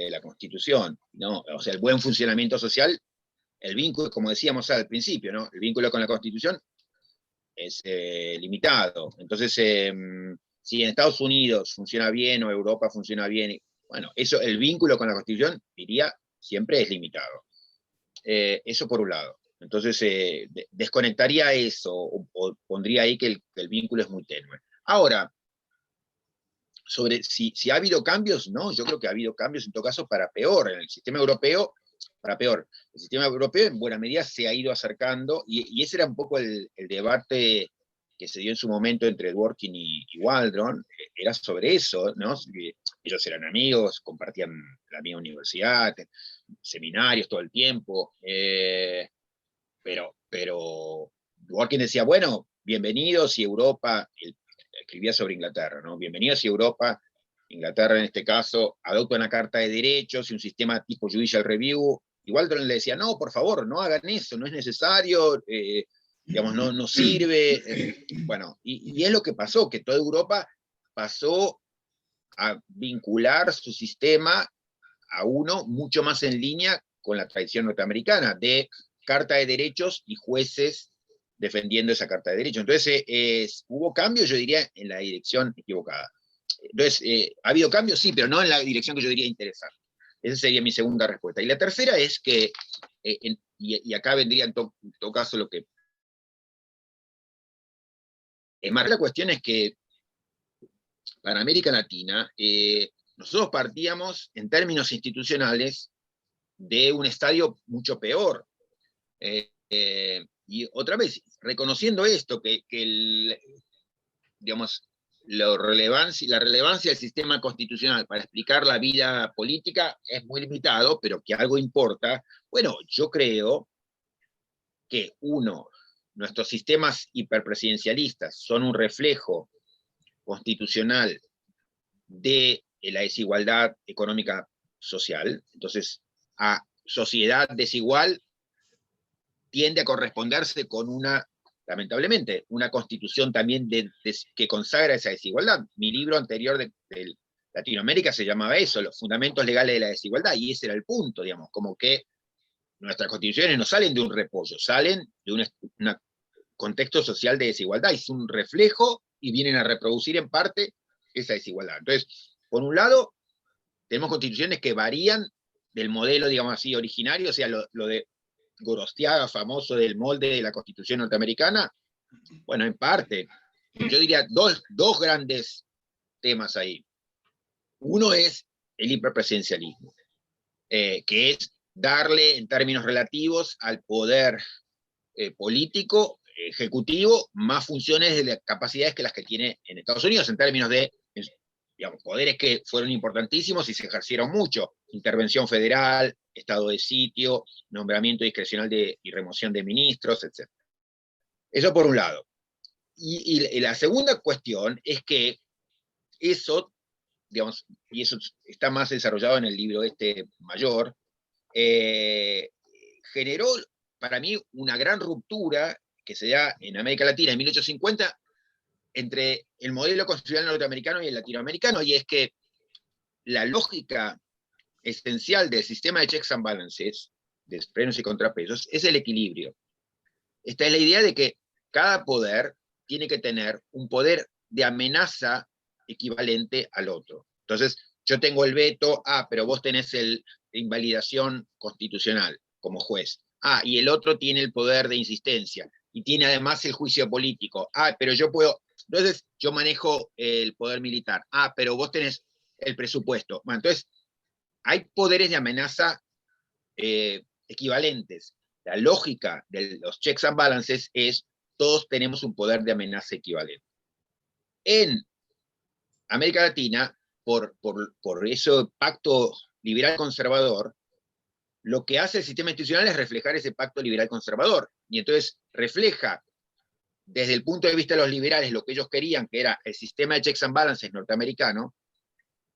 la Constitución, ¿no? O sea, el buen funcionamiento social, el vínculo, como decíamos al principio, ¿no? El vínculo con la Constitución es limitado. Entonces, si en Estados Unidos funciona bien o Europa funciona bien, bueno, eso, el vínculo con la Constitución, diría, siempre es limitado. Eso por un lado. Entonces, desconectaría eso, o pondría ahí que el vínculo es muy tenue. Ahora, sobre si ha habido cambios, no, yo creo que ha habido cambios en todo caso para peor. En el sistema europeo, para peor. El sistema europeo en buena medida se ha ido acercando, y ese era un poco el debate que se dio en su momento entre Dworkin y Waldron, era sobre eso, ¿no? Ellos eran amigos, compartían la misma universidad, seminarios todo el tiempo, pero Dworkin decía, bueno, bienvenidos, y Europa, escribía sobre Inglaterra, ¿no? Bienvenidos, y Europa, Inglaterra en este caso, adopta una carta de derechos y un sistema tipo Judicial Review. Y Waldron le decía, no, por favor, no hagan eso, no es necesario, digamos, no sirve. Bueno, y es lo que pasó, que toda Europa pasó a vincular su sistema a uno mucho más en línea con la tradición norteamericana, de carta de derechos y jueces defendiendo esa carta de derechos. Entonces, hubo cambios, yo diría, en la dirección equivocada. Entonces, ¿ha habido cambios? Sí, pero no en la dirección que yo diría interesante. Esa sería mi segunda respuesta. Y la tercera es que, y acá vendría en todo caso lo que... más la cuestión es que para América Latina, nosotros partíamos en términos institucionales de un estadio mucho peor. Y otra vez, reconociendo esto, que digamos, la relevancia del sistema constitucional para explicar la vida política es muy limitado, pero que algo importa. Bueno, yo creo que nuestros sistemas hiperpresidencialistas son un reflejo constitucional de la desigualdad económica social. Entonces, a sociedad desigual tiende a corresponderse con lamentablemente, una constitución también que consagra esa desigualdad. Mi libro anterior de Latinoamérica se llamaba eso, los fundamentos legales de la desigualdad, y ese era el punto, digamos, como que nuestras constituciones no salen de un repollo, salen de un contexto social de desigualdad, es un reflejo y vienen a reproducir en parte esa desigualdad. Entonces, por un lado, tenemos constituciones que varían del modelo, digamos así, originario, o sea, lo de Gorostiaga, famoso del molde de la Constitución norteamericana, bueno, en parte, yo diría dos grandes temas ahí. Uno es el hiperpresidencialismo, que es darle en términos relativos al poder político, ejecutivo, más funciones de las capacidades que las que tiene en Estados Unidos, en términos de, digamos, poderes que fueron importantísimos y se ejercieron mucho: intervención federal, estado de sitio, nombramiento discrecional y remoción de ministros, etc. Eso por un lado. Y la segunda cuestión es que eso, digamos, y eso está más desarrollado en el libro mayor, generó para mí una gran ruptura que se da en América Latina en 1850 entre el modelo constitucional norteamericano y el latinoamericano, y es que la lógica esencial del sistema de checks and balances, de frenos y contrapesos, es el equilibrio. Esta es la idea de que cada poder tiene que tener un poder de amenaza equivalente al otro. Entonces, yo tengo el veto, pero vos tenés la invalidación constitucional como juez. Y el otro tiene el poder de insistencia, y tiene además el juicio político. Pero yo puedo, entonces yo manejo el poder militar. Pero vos tenés el presupuesto. Bueno, entonces, hay poderes de amenaza equivalentes. La lógica de los checks and balances es: todos tenemos un poder de amenaza equivalente. En América Latina, por ese pacto liberal conservador, lo que hace el sistema institucional es reflejar ese pacto liberal conservador, y entonces refleja desde el punto de vista de los liberales lo que ellos querían, que era el sistema de checks and balances norteamericano,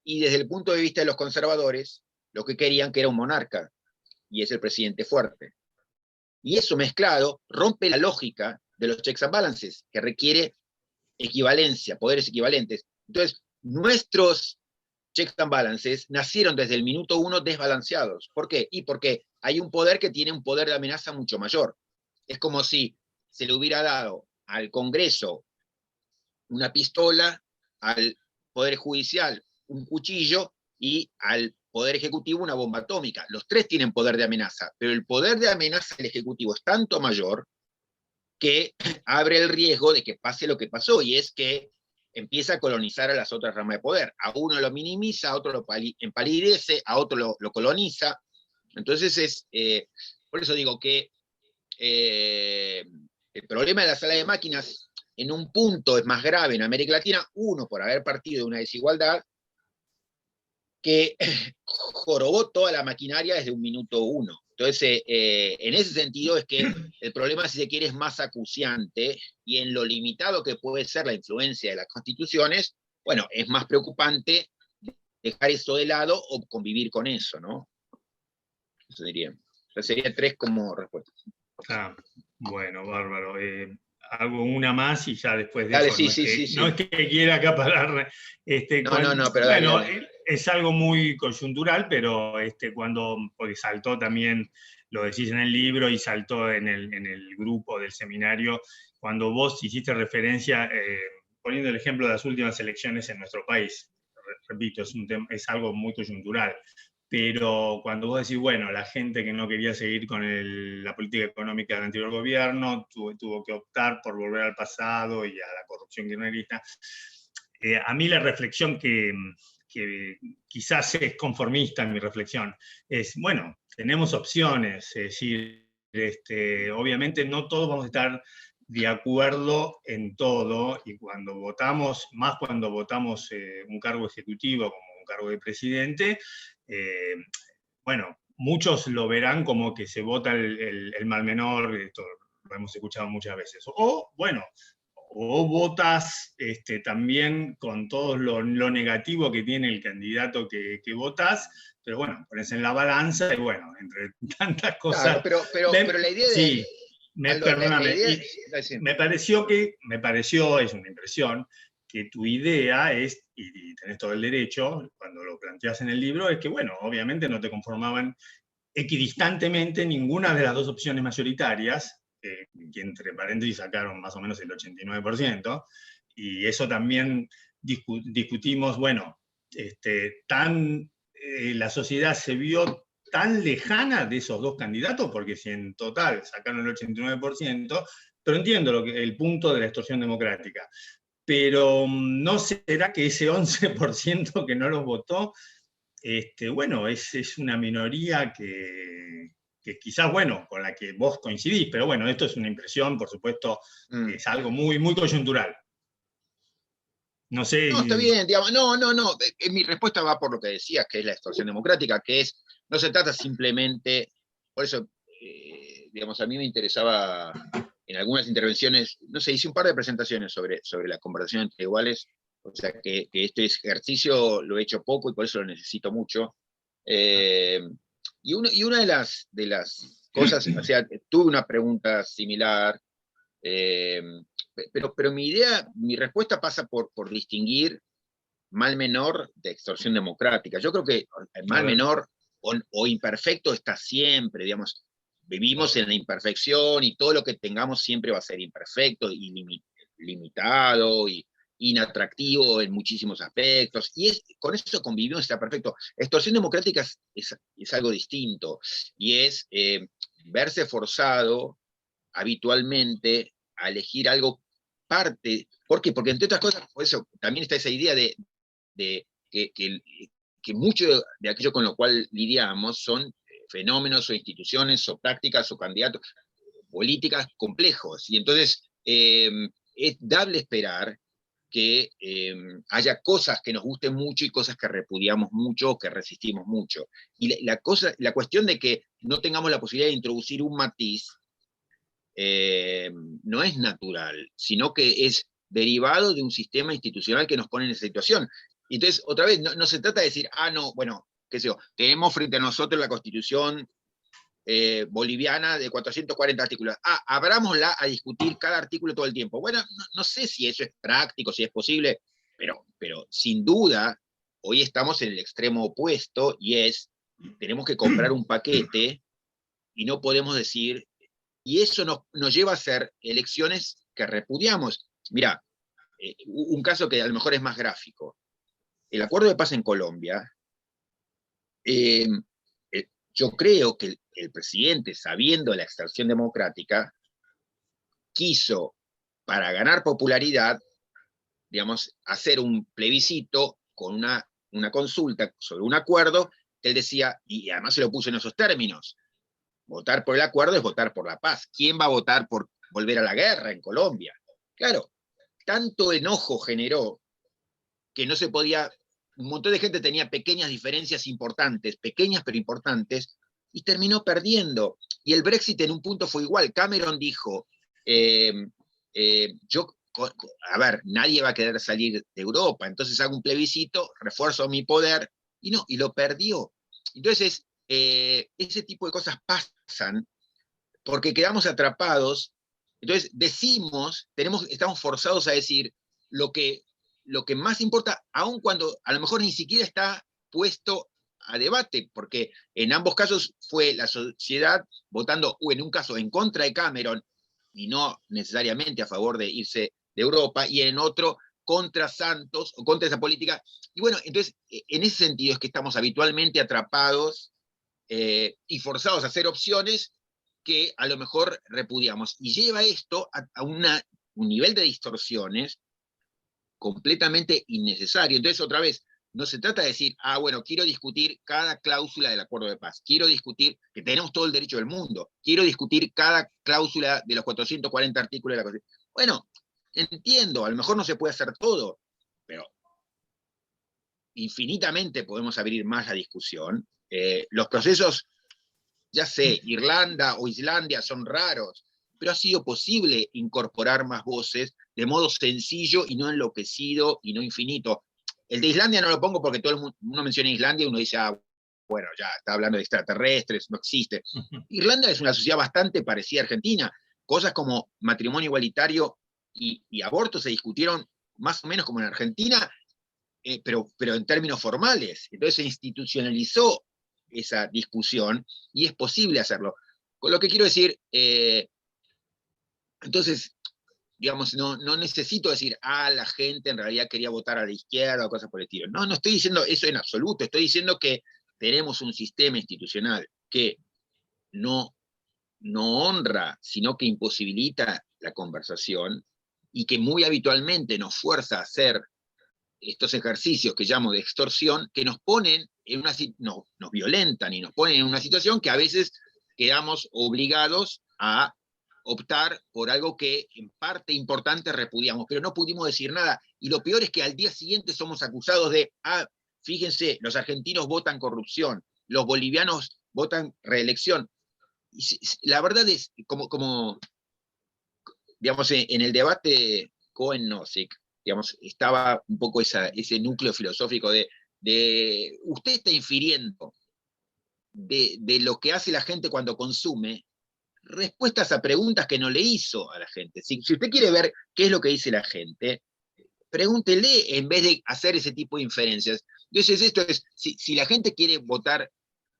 y desde el punto de vista de los conservadores lo que querían, que era un monarca, y es el presidente fuerte. Y eso mezclado rompe la lógica de los checks and balances, que requiere equivalencia, poderes equivalentes. Entonces, nuestros checks and balances nacieron desde el minuto 1 desbalanceados. ¿Por qué? Y porque hay un poder que tiene un poder de amenaza mucho mayor. Es como si se le hubiera dado al Congreso una pistola, al Poder Judicial un cuchillo y al Poder Ejecutivo una bomba atómica. Los tres tienen poder de amenaza, pero el poder de amenaza del Ejecutivo es tanto mayor que abre el riesgo de que pase lo que pasó, y es que empieza a colonizar a las otras ramas de poder. A uno lo minimiza, a otro lo empalidece, a otro lo coloniza. Entonces por eso digo que el problema de la sala de máquinas en un punto es más grave en América Latina, uno, por haber partido de una desigualdad que jorobó toda la maquinaria desde un minuto 1. Entonces, en ese sentido es que el problema, si se quiere, es más acuciante, y en lo limitado que puede ser la influencia de las constituciones, bueno, es más preocupante dejar eso de lado o convivir con eso, ¿no? Eso diría. Entonces serían 3 como respuestas. Ah, bueno, bárbaro. Hago una más y ya después de Dale, eso, sí. no es que quiera acaparar. No, pero bueno, dale. es algo muy coyuntural, pero porque saltó también, lo decís en el libro y saltó en el grupo del seminario, cuando vos hiciste referencia, poniendo el ejemplo de las últimas elecciones en nuestro país. Repito, es algo muy coyuntural. Pero cuando vos decís, bueno, la gente que no quería seguir con la política económica del anterior gobierno tuvo que optar por volver al pasado y a la corrupción kirchnerista, a mí la reflexión que quizás es conformista en mi reflexión, es, bueno, tenemos opciones, es decir, obviamente no todos vamos a estar de acuerdo en todo, y cuando votamos, más cuando votamos un cargo ejecutivo como un cargo de presidente, bueno, muchos lo verán como que se vota el mal menor, esto lo hemos escuchado muchas veces. O, bueno, o votas también con todo lo negativo que tiene el candidato que votás, pero bueno, pones en la balanza y bueno, entre tantas cosas. Claro, pero la idea de... Sí, Aldo, perdóname, me pareció, es una impresión, que tu idea es, y tenés todo el derecho, cuando lo planteas en el libro, es que, bueno, obviamente no te conformaban equidistantemente ninguna de las dos opciones mayoritarias, que entre paréntesis sacaron más o menos el 89%, y eso también discutimos, bueno, la sociedad se vio tan lejana de esos dos candidatos, porque si en total sacaron el 89%, pero entiendo el punto de la extorsión democrática. Pero ¿no será que ese 11% que no los votó, bueno, es una minoría que quizás, bueno, con la que vos coincidís, pero bueno, esto es una impresión, por supuesto, es algo muy, muy coyuntural. No sé. No, está bien, digamos, no. Mi respuesta va por lo que decías, que es la extorsión democrática, que es, no se trata simplemente, por eso, digamos, a mí me interesaba en algunas intervenciones, no sé, hice un par de presentaciones sobre la conversación entre iguales, o sea que este ejercicio lo he hecho poco y por eso lo necesito mucho. Y una de las cosas, o sea, tuve una pregunta similar, pero mi respuesta pasa por distinguir mal menor de extorsión democrática. Yo creo que el mal menor o imperfecto está siempre, digamos, vivimos en la imperfección y todo lo que tengamos siempre va a ser imperfecto y limitado y inatractivo en muchísimos aspectos, y con eso convivimos, está perfecto. Extorsión democrática es algo distinto, y es verse forzado habitualmente a elegir algo parte. ¿Por qué? Porque entre otras cosas, por eso también está esa idea de que mucho de aquello con lo cual lidiamos son fenómenos o instituciones o prácticas o candidatos, políticas complejos. Y entonces es dable esperar que haya cosas que nos gusten mucho y cosas que repudiamos mucho o que resistimos mucho. Y la cuestión de que no tengamos la posibilidad de introducir un matiz no es natural, sino que es derivado de un sistema institucional que nos pone en esa situación. Y entonces, otra vez, no se trata de decir, no, bueno, qué sé yo, tenemos frente a nosotros la Constitución boliviana de 440 artículos. Abrámosla a discutir cada artículo todo el tiempo. Bueno, no sé si eso es práctico, si es posible. pero sin duda, hoy estamos en el extremo opuesto y tenemos que comprar un paquete y no podemos decir, y eso nos lleva a hacer elecciones que repudiamos. Mira, un caso que a lo mejor es más gráfico. El acuerdo de paz en Colombia, eh, yo creo que el presidente, sabiendo la extracción democrática, quiso, para ganar popularidad, digamos, hacer un plebiscito con una consulta sobre un acuerdo que él decía, y además se lo puso en esos términos, votar por el acuerdo es votar por la paz. ¿Quién va a votar por volver a la guerra en Colombia? Claro, tanto enojo generó que no se podía, un montón de gente tenía pequeñas diferencias importantes, pequeñas pero importantes, y terminó perdiendo. Y el Brexit en un punto fue igual. Cameron dijo, a ver, nadie va a querer salir de Europa, entonces hago un plebiscito, refuerzo mi poder, y no, y lo perdió. Entonces, ese tipo de cosas pasan porque quedamos atrapados. Entonces decimos, estamos forzados a decir lo que, lo que más importa, aun cuando a lo mejor ni siquiera está puesto a debate, porque en ambos casos fue la sociedad votando, en un caso en contra de Cameron, y no necesariamente a favor de irse de Europa, y en otro contra Santos, o contra esa política. Y bueno, entonces, en ese sentido es que estamos habitualmente atrapados y forzados a hacer opciones que a lo mejor repudiamos. Y lleva esto a un nivel de distorsiones completamente innecesario. Entonces, otra vez, no se trata de decir, bueno, quiero discutir cada cláusula del acuerdo de paz, quiero discutir, que tenemos todo el derecho del mundo, quiero discutir cada cláusula de los 440 artículos de la Constitución. Bueno, entiendo, a lo mejor no se puede hacer todo, pero infinitamente podemos abrir más la discusión. Los procesos, ya sé, Irlanda o Islandia son raros, pero ha sido posible incorporar más voces de modo sencillo y no enloquecido y no infinito. El de Islandia no lo pongo porque todo el mundo, uno menciona Islandia y uno dice, bueno, ya está hablando de extraterrestres, no existe. Irlanda es una sociedad bastante parecida a Argentina. Cosas como matrimonio igualitario y aborto se discutieron más o menos como en Argentina, pero en términos formales. Entonces se institucionalizó esa discusión y es posible hacerlo. Con lo que quiero decir, entonces, digamos, no necesito decir, la gente en realidad quería votar a la izquierda o cosas por el estilo. No estoy diciendo eso en absoluto, estoy diciendo que tenemos un sistema institucional que no, no honra, sino que imposibilita la conversación y que muy habitualmente nos fuerza a hacer estos ejercicios que llamo de extorsión, que nos ponen en nos violentan y nos ponen en una situación que a veces quedamos obligados a optar por algo que en parte importante repudiamos, pero no pudimos decir nada. Y lo peor es que al día siguiente somos acusados de, fíjense, los argentinos votan corrupción, los bolivianos votan reelección. Y la verdad es, como digamos, en el debate Cohen-Nozick, digamos, estaba un poco ese núcleo filosófico de usted está infiriendo de lo que hace la gente cuando consume, respuestas a preguntas que no le hizo a la gente. Si usted quiere ver qué es lo que dice la gente, pregúntele en vez de hacer ese tipo de inferencias. Entonces, esto es, si la gente quiere votar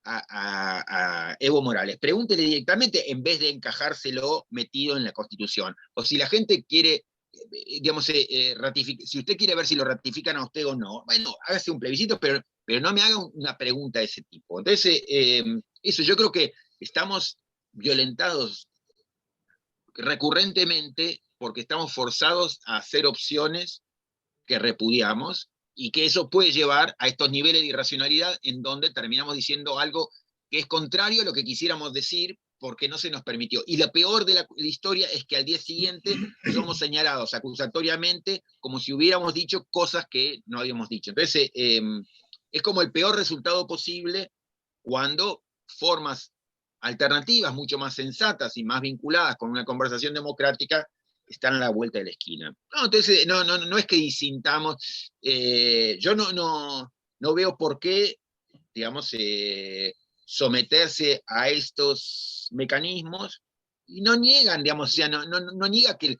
a Evo Morales, pregúntele directamente en vez de encajárselo metido en la Constitución. O si la gente quiere, digamos, si usted quiere ver si lo ratifican a usted o no, bueno, hágase un plebiscito, pero no me haga una pregunta de ese tipo. Entonces, eso, yo creo que estamos violentados recurrentemente porque estamos forzados a hacer opciones que repudiamos y que eso puede llevar a estos niveles de irracionalidad en donde terminamos diciendo algo que es contrario a lo que quisiéramos decir porque no se nos permitió. Y lo peor de la historia es que al día siguiente somos señalados acusatoriamente como si hubiéramos dicho cosas que no habíamos dicho. Entonces, es como el peor resultado posible cuando formas alternativas mucho más sensatas y más vinculadas con una conversación democrática están a la vuelta de la esquina. No, entonces, no es que disintamos, yo no veo por qué, digamos, someterse a estos mecanismos, y no niegan, digamos, o sea, no niega que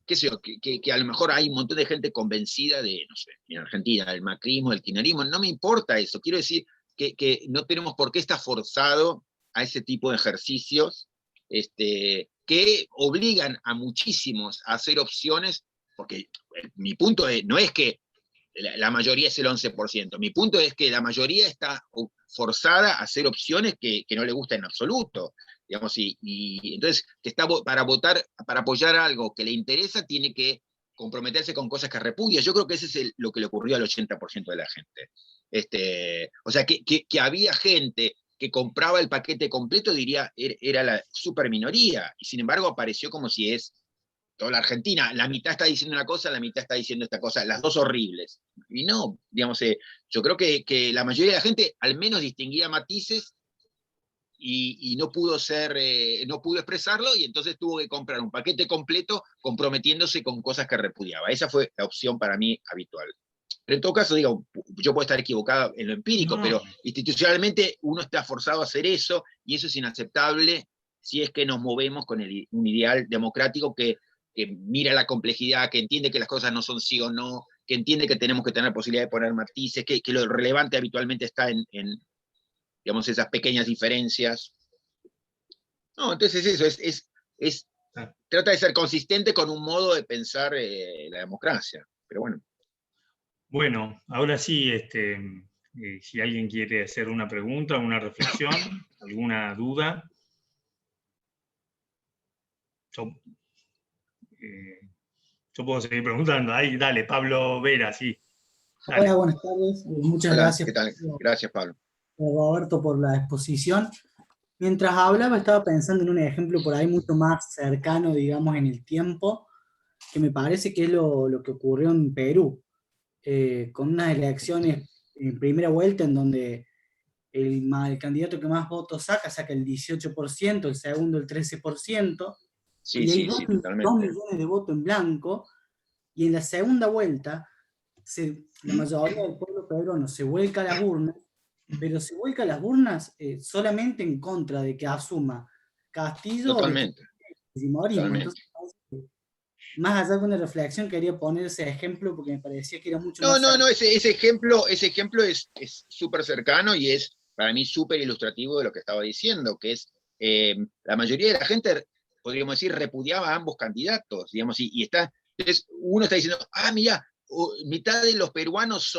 qué sé yo, que a lo mejor hay un montón de gente convencida de, no sé, en Argentina, el macrismo, el kirchnerismo, no me importa eso, quiero decir que no tenemos por qué estar forzado a ese tipo de ejercicios que obligan a muchísimos a hacer opciones, porque mi punto no es que la mayoría es el 11%, mi punto es que la mayoría está forzada a hacer opciones que no le gustan en absoluto. Digamos, y entonces que está para votar, para apoyar algo que le interesa, tiene que comprometerse con cosas que repudia. Yo creo que ese es lo que le ocurrió al 80% de la gente. O sea, que había gente que compraba el paquete completo, diría, era la super minoría, y sin embargo apareció como si es toda la Argentina, la mitad está diciendo una cosa, la mitad está diciendo esta cosa, las dos horribles. Y no, digamos, yo creo que la mayoría de la gente al menos distinguía matices y no pudo no pudo expresarlo, y entonces tuvo que comprar un paquete completo comprometiéndose con cosas que repudiaba. Esa fue la opción para mí habitual. Pero en todo caso, digo, yo puedo estar equivocado en lo empírico, No, pero institucionalmente uno está forzado a hacer eso, y eso es inaceptable si es que nos movemos con un ideal democrático que mira la complejidad, que entiende que las cosas no son sí o no, que entiende que tenemos que tener posibilidad de poner matices, que lo relevante habitualmente está en digamos, esas pequeñas diferencias. No, entonces eso, es trata de ser consistente con un modo de pensar la democracia. Pero bueno. bueno, ahora sí, si alguien quiere hacer una pregunta, una reflexión, alguna duda, yo, eh, yo puedo seguir preguntando. Ahí, dale, Pablo Vera, sí, Hola, dale. buenas tardes. Muchas Hola, gracias, ¿qué tal? Gracias, Pablo. Roberto, por la exposición. Mientras hablaba, estaba pensando en un ejemplo por ahí mucho más cercano, digamos, en el tiempo, que me parece que es lo que ocurrió en Perú, con unas elecciones en primera vuelta en donde el candidato que más votos saca el 18%, el segundo el 13%, Sí, y hay sí, dos sí, millones totalmente. de votos en blanco, y en la segunda vuelta la mayoría del pueblo peruano se vuelca a las urnas, pero se vuelca a las urnas solamente en contra de que asuma Castillo o de que Totalmente, Fujimorismo. totalmente. Entonces, más allá de una reflexión, quería poner ese ejemplo porque me parecía que era mucho No, más no, cercano. no, ese ejemplo es súper cercano y es para mí súper ilustrativo de lo que estaba diciendo, que es la mayoría de la gente, podríamos decir, repudiaba a ambos candidatos, digamos, entonces uno está diciendo, mira, mitad de los peruanos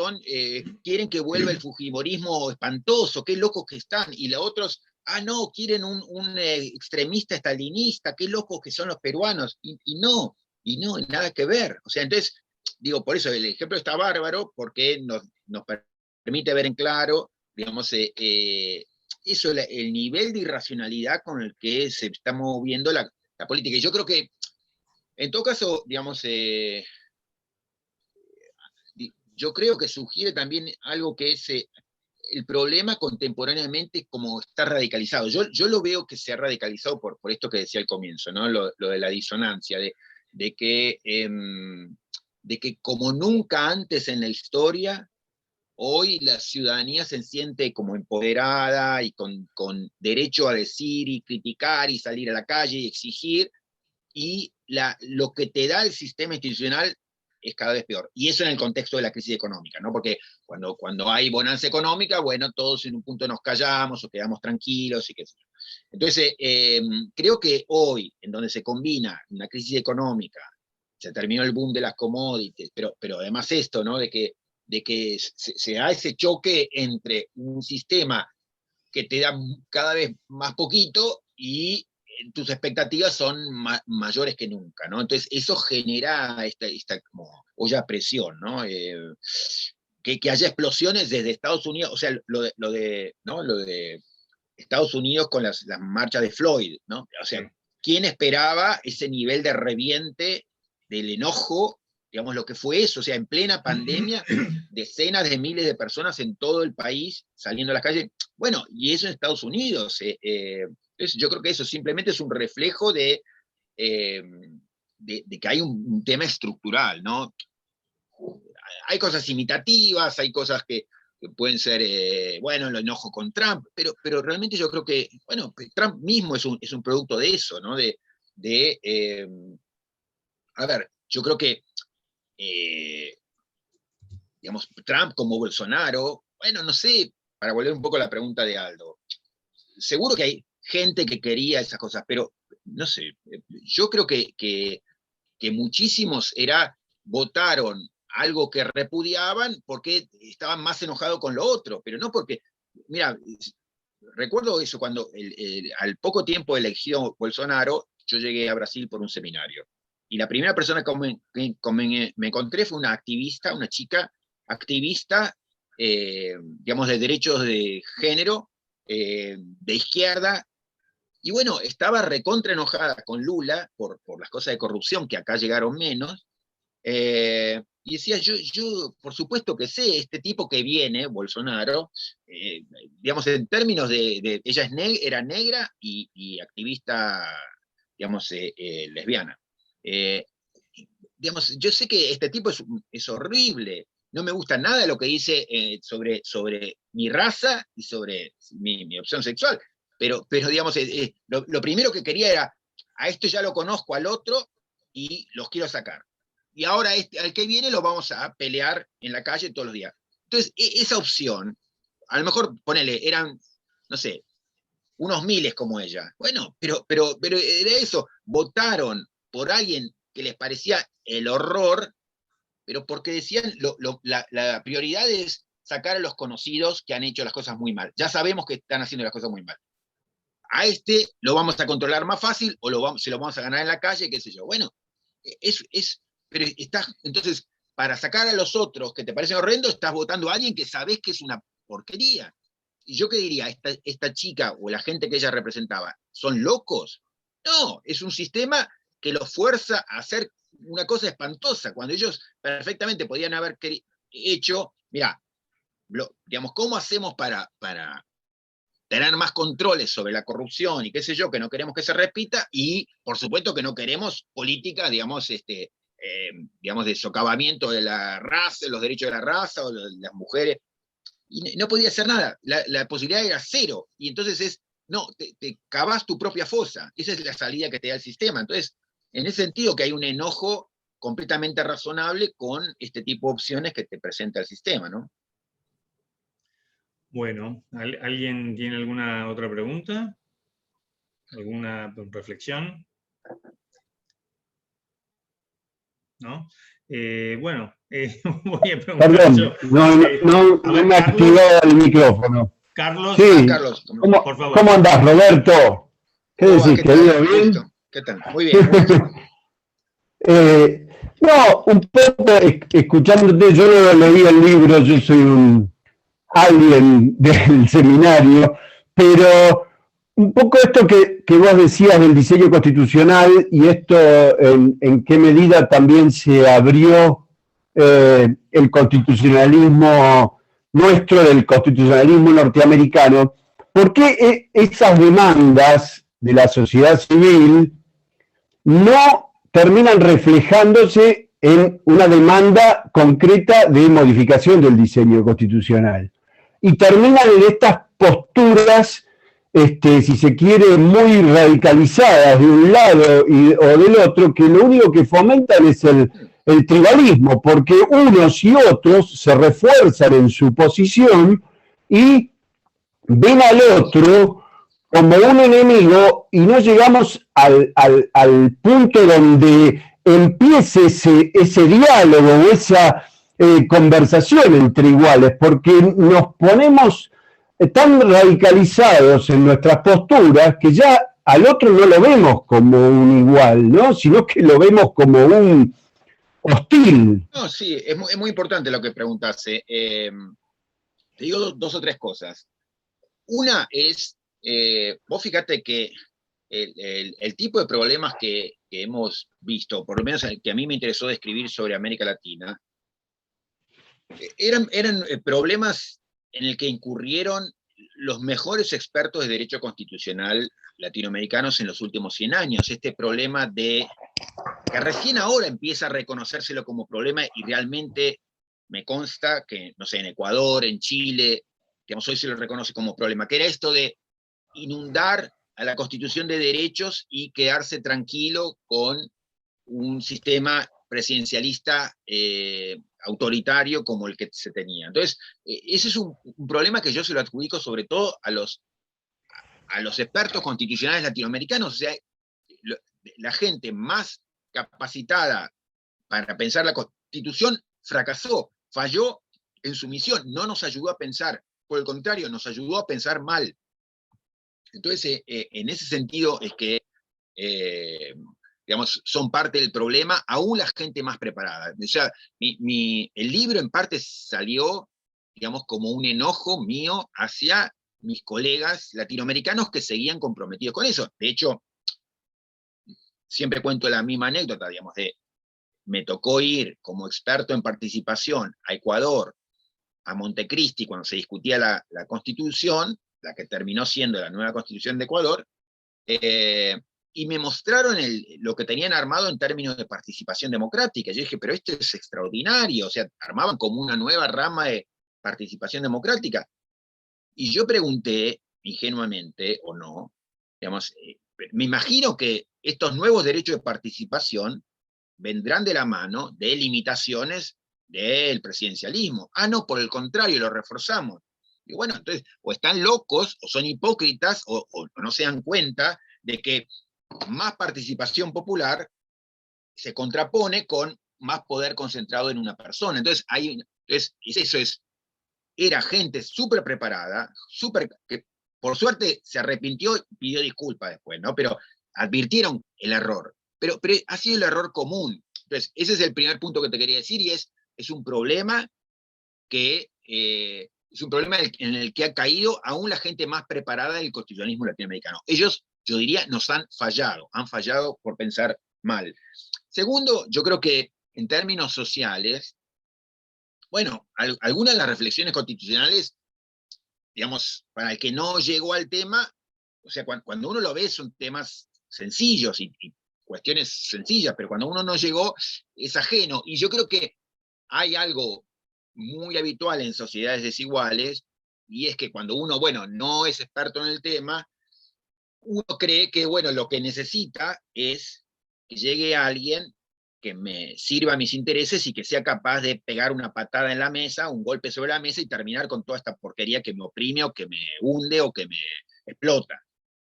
quieren que vuelva el fujimorismo espantoso, qué locos que están, y los otros, no, quieren un extremista estalinista, qué locos que son los peruanos, y no, nada que ver. O sea, entonces, digo, por eso el ejemplo está bárbaro, porque nos permite ver en claro, digamos, eso, el nivel de irracionalidad con el que se está moviendo la política. Y yo creo que, en todo caso, digamos, yo creo que sugiere también algo que es el problema contemporáneamente como está radicalizado. Yo lo veo que se ha radicalizado por esto que decía al comienzo, ¿no? Lo de la disonancia, de que como nunca antes en la historia, hoy la ciudadanía se siente como empoderada y con derecho a decir y criticar y salir a la calle y exigir, y lo que te da el sistema institucional es cada vez peor. Y eso en el contexto de la crisis económica, ¿no? Porque cuando hay bonanza económica, bueno, todos en un punto nos callamos o quedamos tranquilos y qué sé yo. Entonces, creo que hoy, en donde se combina una crisis económica, se terminó el boom de las commodities, pero además esto, ¿no? De que se da ese choque entre un sistema que te da cada vez más poquito y tus expectativas son mayores que nunca, ¿no? Entonces eso genera esta como olla a presión, ¿no? Que haya explosiones desde Estados Unidos, o sea, ¿no? Lo de Estados Unidos con las marchas de Floyd, ¿no? O sea, ¿quién esperaba ese nivel de reviente del enojo? Digamos, lo que fue eso, o sea, en plena pandemia, decenas de miles de personas en todo el país saliendo a las calles. Bueno, y eso en Estados Unidos. Yo creo que eso simplemente es un reflejo eh, de que hay un tema estructural, ¿no? Hay cosas imitativas, hay cosas que pueden ser, bueno, lo enojo con Trump, pero realmente yo creo que, bueno, Trump mismo es un producto de eso, ¿no? De A ver, yo creo que, digamos, Trump como Bolsonaro, bueno, no sé, para volver un poco a la pregunta de Aldo, seguro que hay gente que quería esas cosas, pero no sé, yo creo que muchísimos votaron algo que repudiaban porque estaban más enojados con lo otro, pero no porque, mira, recuerdo eso cuando al poco tiempo de elección Bolsonaro, yo llegué a Brasil por un seminario. Y la primera persona que me encontré fue una activista, una chica activista, digamos, de derechos de género, de izquierda, y bueno, estaba recontra enojada con Lula por las cosas de corrupción que acá llegaron menos, y decía, yo por supuesto que sé, este tipo que viene, Bolsonaro, digamos, en términos ella era negra y activista, digamos, lesbiana. Digamos, yo sé que este tipo es horrible, no me gusta nada lo que dice sobre mi raza y sobre mi opción sexual, pero digamos, lo primero que quería era, a esto ya lo conozco, al otro, y los quiero sacar. Y ahora al que viene lo vamos a pelear en la calle todos los días. Entonces, esa opción, a lo mejor, ponele, eran, no sé, unos miles como ella. Bueno, pero era eso, votaron por alguien que les parecía el horror, pero porque decían, la prioridad es sacar a los conocidos que han hecho las cosas muy mal. Ya sabemos que están haciendo las cosas muy mal. A este lo vamos a controlar más fácil o se lo vamos a ganar en la calle, qué sé yo. Bueno, pero entonces, para sacar a los otros que te parecen horrendos, estás votando a alguien que sabes que es una porquería. ¿Y yo qué diría? ¿Esta chica o la gente que ella representaba son locos? No, es un sistema que los fuerza a hacer una cosa espantosa, cuando ellos perfectamente podían haber hecho, mira, digamos, ¿cómo hacemos para tener más controles sobre la corrupción y qué sé yo, que no queremos que se repita? Y por supuesto que no queremos política, digamos, digamos, de socavamiento de la raza, de los derechos de la raza o de las mujeres. Y no podía hacer nada, la posibilidad era cero. Y entonces no, te cavas tu propia fosa. Esa es la salida que te da el sistema. Entonces, en ese sentido que hay un enojo completamente razonable con este tipo de opciones que te presenta el sistema, ¿no? Bueno, ¿alguien tiene alguna otra pregunta? ¿Alguna reflexión? ¿No? Bueno, voy a preguntar Perdón, yo. no me ha activado el micrófono. Carlos, Sí, Carlos, por favor. ¿Cómo andás, Roberto? ¿Qué decís? ¿Te digo bien? ¿Qué tal? Muy bien. No, un poco escuchándote, yo no leí el libro, yo soy alguien del seminario, pero un poco esto que vos decías del diseño constitucional y esto en qué medida también se abrió el constitucionalismo nuestro, del constitucionalismo norteamericano, ¿por qué esas demandas de la sociedad civil no terminan reflejándose en una demanda concreta de modificación del diseño constitucional? Y terminan en estas posturas, si se quiere, muy radicalizadas de un lado o del otro, que lo único que fomentan es el tribalismo, porque unos y otros se refuerzan en su posición y ven al otro como un enemigo y no llegamos al punto donde empiece ese diálogo o esa conversación entre iguales, porque nos ponemos tan radicalizados en nuestras posturas que ya al otro no lo vemos como un igual, ¿no? Sino que lo vemos como un hostil. No, sí, es muy importante lo que preguntaste. Te digo dos o tres cosas. Una es, vos fíjate que el tipo de problemas que hemos visto, por lo menos el que a mí me interesó describir sobre América Latina, eran problemas en el que incurrieron los mejores expertos de derecho constitucional latinoamericanos en los últimos 100 años. Este problema que recién ahora empieza a reconocérselo como problema y realmente me consta que, no sé, en Ecuador, en Chile, digamos, hoy se lo reconoce como problema, que era esto de inundar a la Constitución de derechos y quedarse tranquilo con un sistema presidencialista autoritario como el que se tenía. Entonces, ese es un problema que yo se lo adjudico sobre todo a los expertos constitucionales latinoamericanos. O sea, la gente más capacitada para pensar la Constitución fracasó, falló en su misión, no nos ayudó a pensar, por el contrario, nos ayudó a pensar mal. Entonces, en ese sentido es que, digamos, son parte del problema, aún la gente más preparada. O sea, el libro en parte salió, digamos, como un enojo mío hacia mis colegas latinoamericanos que seguían comprometidos con eso. De hecho, siempre cuento la misma anécdota, digamos, me tocó ir como experto en participación a Ecuador, a Montecristi, cuando se discutía la Constitución, la que terminó siendo la nueva Constitución de Ecuador, y me mostraron lo que tenían armado en términos de participación democrática. Yo dije, pero esto es extraordinario, o sea, armaban como una nueva rama de participación democrática. Y yo pregunté, ingenuamente o no, digamos, me imagino que estos nuevos derechos de participación vendrán de la mano de limitaciones del presidencialismo. Ah, no, por el contrario, lo reforzamos. Y bueno, entonces, o están locos, o son hipócritas, o no se dan cuenta de que más participación popular se contrapone con más poder concentrado en una persona. Entonces, era gente súper preparada, que por suerte se arrepintió y pidió disculpas después, ¿no? Pero advirtieron el error. Pero ha sido el error común. Entonces, ese es el primer punto que te quería decir, y es un problema que es un problema en el que ha caído aún la gente más preparada del constitucionalismo latinoamericano. Ellos, yo diría, nos han fallado por pensar mal. Segundo, yo creo que en términos sociales, bueno, algunas de las reflexiones constitucionales, digamos, para el que no llegó al tema, o sea, cuando uno lo ve son temas sencillos y cuestiones sencillas, pero cuando uno no llegó es ajeno. Y yo creo que hay algo muy habitual en sociedades desiguales, y es que cuando uno, bueno, no es experto en el tema, uno cree que, bueno, lo que necesita es que llegue alguien que me sirva a mis intereses y que sea capaz de pegar una patada en la mesa, un golpe sobre la mesa y terminar con toda esta porquería que me oprime o que me hunde o que me explota.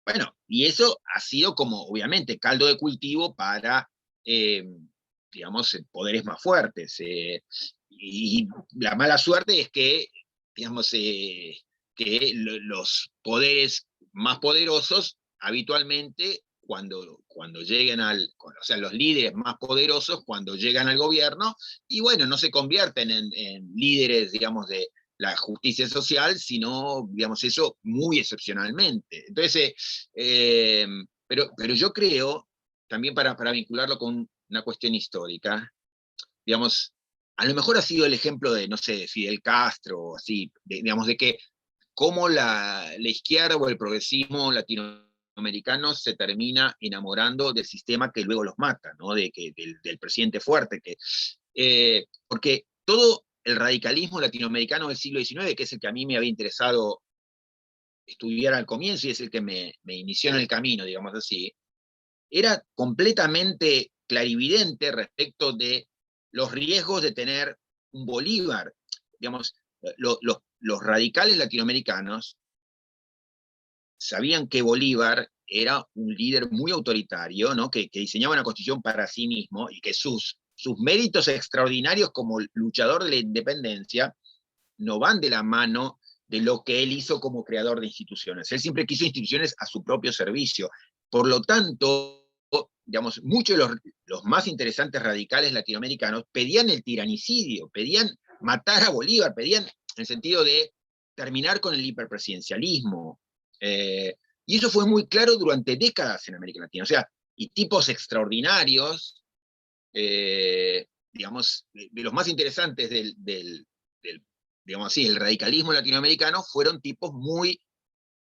Bueno, y eso ha sido como, obviamente, caldo de cultivo para, digamos, poderes más fuertes. Y la mala suerte es que, digamos, que los poderes más poderosos habitualmente cuando lleguen o sea, los líderes más poderosos cuando llegan al gobierno, y bueno, no se convierten en líderes, digamos, de la justicia social, sino, digamos, eso muy excepcionalmente. Entonces, pero yo creo, también para vincularlo con una cuestión histórica, digamos, a lo mejor ha sido el ejemplo de, no sé, de Fidel Castro, así, digamos, de que cómo la izquierda o el progresismo latinoamericano se termina enamorando del sistema que luego los mata, ¿no? Del presidente fuerte. Porque todo el radicalismo latinoamericano del siglo XIX, que es el que a mí me había interesado estudiar al comienzo y es el que me inició en el camino, digamos así, era completamente clarividente respecto de los riesgos de tener un Bolívar. Digamos, los radicales latinoamericanos sabían que Bolívar era un líder muy autoritario, ¿no? que diseñaba una constitución para sí mismo, y que sus méritos extraordinarios como luchador de la independencia no van de la mano de lo que él hizo como creador de instituciones. Él siempre quiso instituciones a su propio servicio. Por lo tanto, digamos, muchos de los más interesantes radicales latinoamericanos pedían el tiranicidio, pedían matar a Bolívar, pedían en el sentido de terminar con el hiperpresidencialismo. Y eso fue muy claro durante décadas en América Latina. O sea, y tipos extraordinarios, digamos, de los más interesantes digamos así, el radicalismo latinoamericano, fueron tipos muy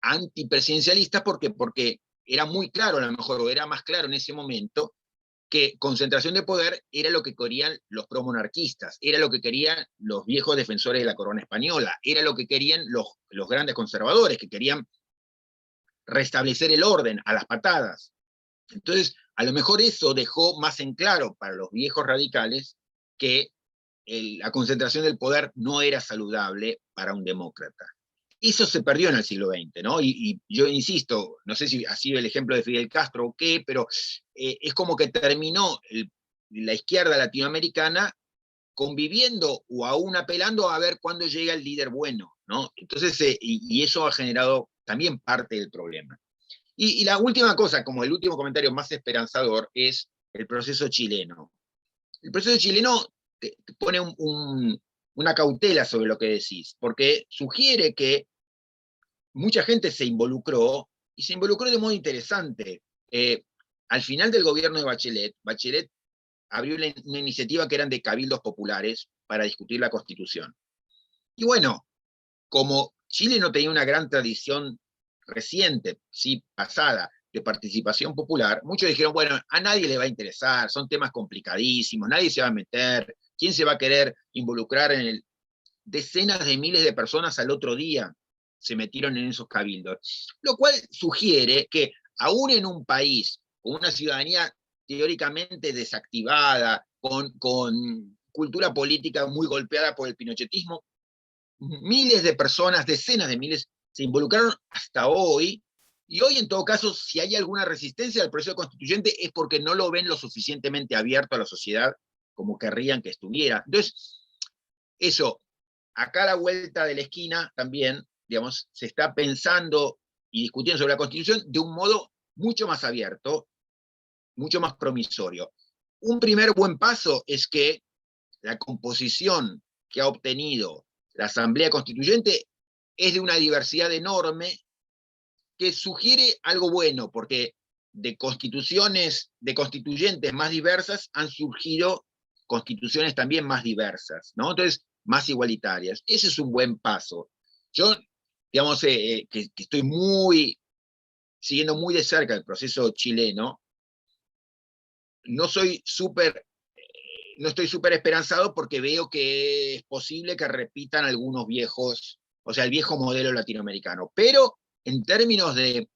antipresidencialistas porque era muy claro, a lo mejor, o era más claro en ese momento, que concentración de poder era lo que querían los promonarquistas, era lo que querían los viejos defensores de la corona española, era lo que querían los grandes conservadores, que querían restablecer el orden a las patadas. Entonces, a lo mejor eso dejó más en claro para los viejos radicales que la concentración del poder no era saludable para un demócrata. Eso se perdió en el siglo XX, ¿no? Y yo insisto, no sé si ha sido el ejemplo de Fidel Castro o qué, pero es como que terminó la izquierda latinoamericana conviviendo o aún apelando a ver cuándo llega el líder bueno, ¿no? Entonces, y eso ha generado también parte del problema. Y la última cosa, como el último comentario más esperanzador, es el proceso chileno. El proceso chileno te pone una cautela sobre lo que decís, porque sugiere que mucha gente se involucró, y se involucró de modo interesante. Al final del gobierno de Bachelet abrió una iniciativa que eran de cabildos populares para discutir la Constitución. Y bueno, como Chile no tenía una gran tradición reciente, sí, pasada, de participación popular, muchos dijeron, bueno, a nadie le va a interesar, son temas complicadísimos, nadie se va a meter, ¿quién se va a querer involucrar en el...? Decenas de miles de personas al otro día se metieron en esos cabildos, lo cual sugiere que aún en un país con una ciudadanía teóricamente desactivada, con cultura política muy golpeada por el pinochetismo, miles de personas, decenas de miles, se involucraron hasta hoy, y hoy en todo caso, si hay alguna resistencia al proceso constituyente es porque no lo ven lo suficientemente abierto a la sociedad como querrían que estuviera. Entonces, eso, acá a la vuelta de la esquina también, digamos, se está pensando y discutiendo sobre la Constitución de un modo mucho más abierto, mucho más promisorio. Un primer buen paso es que la composición que ha obtenido la Asamblea Constituyente es de una diversidad enorme que sugiere algo bueno, porque de constituyentes más diversas han surgido constituciones también más diversas, ¿no? Entonces, más igualitarias. Ese es un buen paso. Yo, digamos, que estoy siguiendo muy de cerca el proceso chileno, no estoy súper esperanzado porque veo que es posible que repitan algunos viejos, o sea, el viejo modelo latinoamericano. Pero en términos de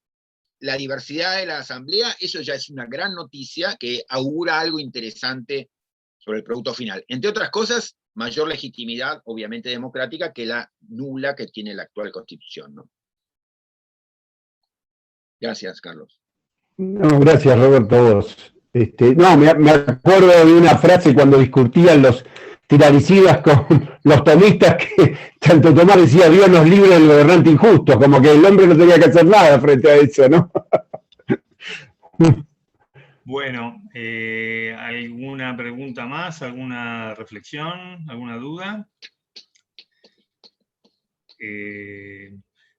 la diversidad de la Asamblea, eso ya es una gran noticia que augura algo interesante sobre el producto final. Entre otras cosas, mayor legitimidad, obviamente democrática, que la nula que tiene la actual Constitución, ¿no? Gracias, Carlos. No, gracias, Roberto, vos. No, me acuerdo de una frase cuando discutían los tiranicidas con los tomistas que Santo Tomás decía, Dios nos libre del gobernante injusto, como que el hombre no tenía que hacer nada frente a eso, ¿no? Bueno, ¿alguna pregunta más? ¿Alguna reflexión? ¿Alguna duda?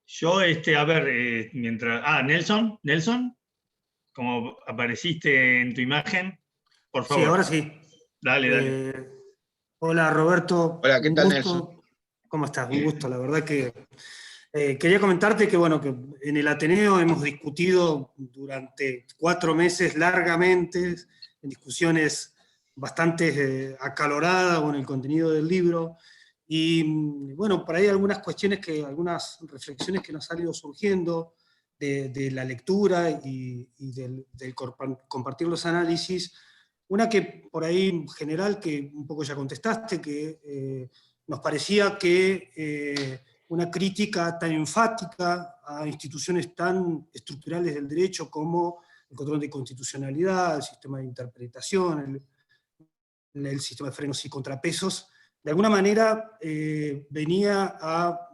Yo, a ver, mientras... Nelson, como apareciste en tu imagen, por favor. Sí, ahora sí. Dale. Hola, Roberto. Hola, ¿qué tal, Nelson? ¿Cómo estás? Un gusto, la verdad que... quería comentarte que, bueno, que en el Ateneo hemos discutido durante 4 meses largamente, en discusiones bastante acaloradas con el contenido del libro, y bueno, por ahí algunas reflexiones que nos han ido surgiendo de la lectura y del compartir los análisis. Una que por ahí en general, que un poco ya contestaste, que nos parecía que una crítica tan enfática a instituciones tan estructurales del derecho como el control de constitucionalidad, el sistema de interpretación, el sistema de frenos y contrapesos, de alguna manera venía a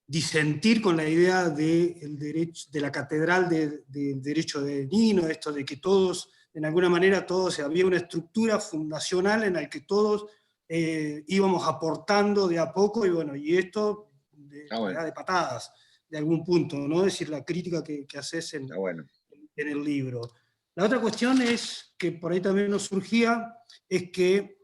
disentir con la idea del derecho, de la catedral del derecho de Nino, esto de que todos, en alguna manera, había una estructura fundacional en la que todos íbamos aportando de a poco, y bueno, y esto de patadas, de algún punto, ¿no? Es decir, la crítica que haces en el libro. La otra cuestión es, que por ahí también nos surgía, es que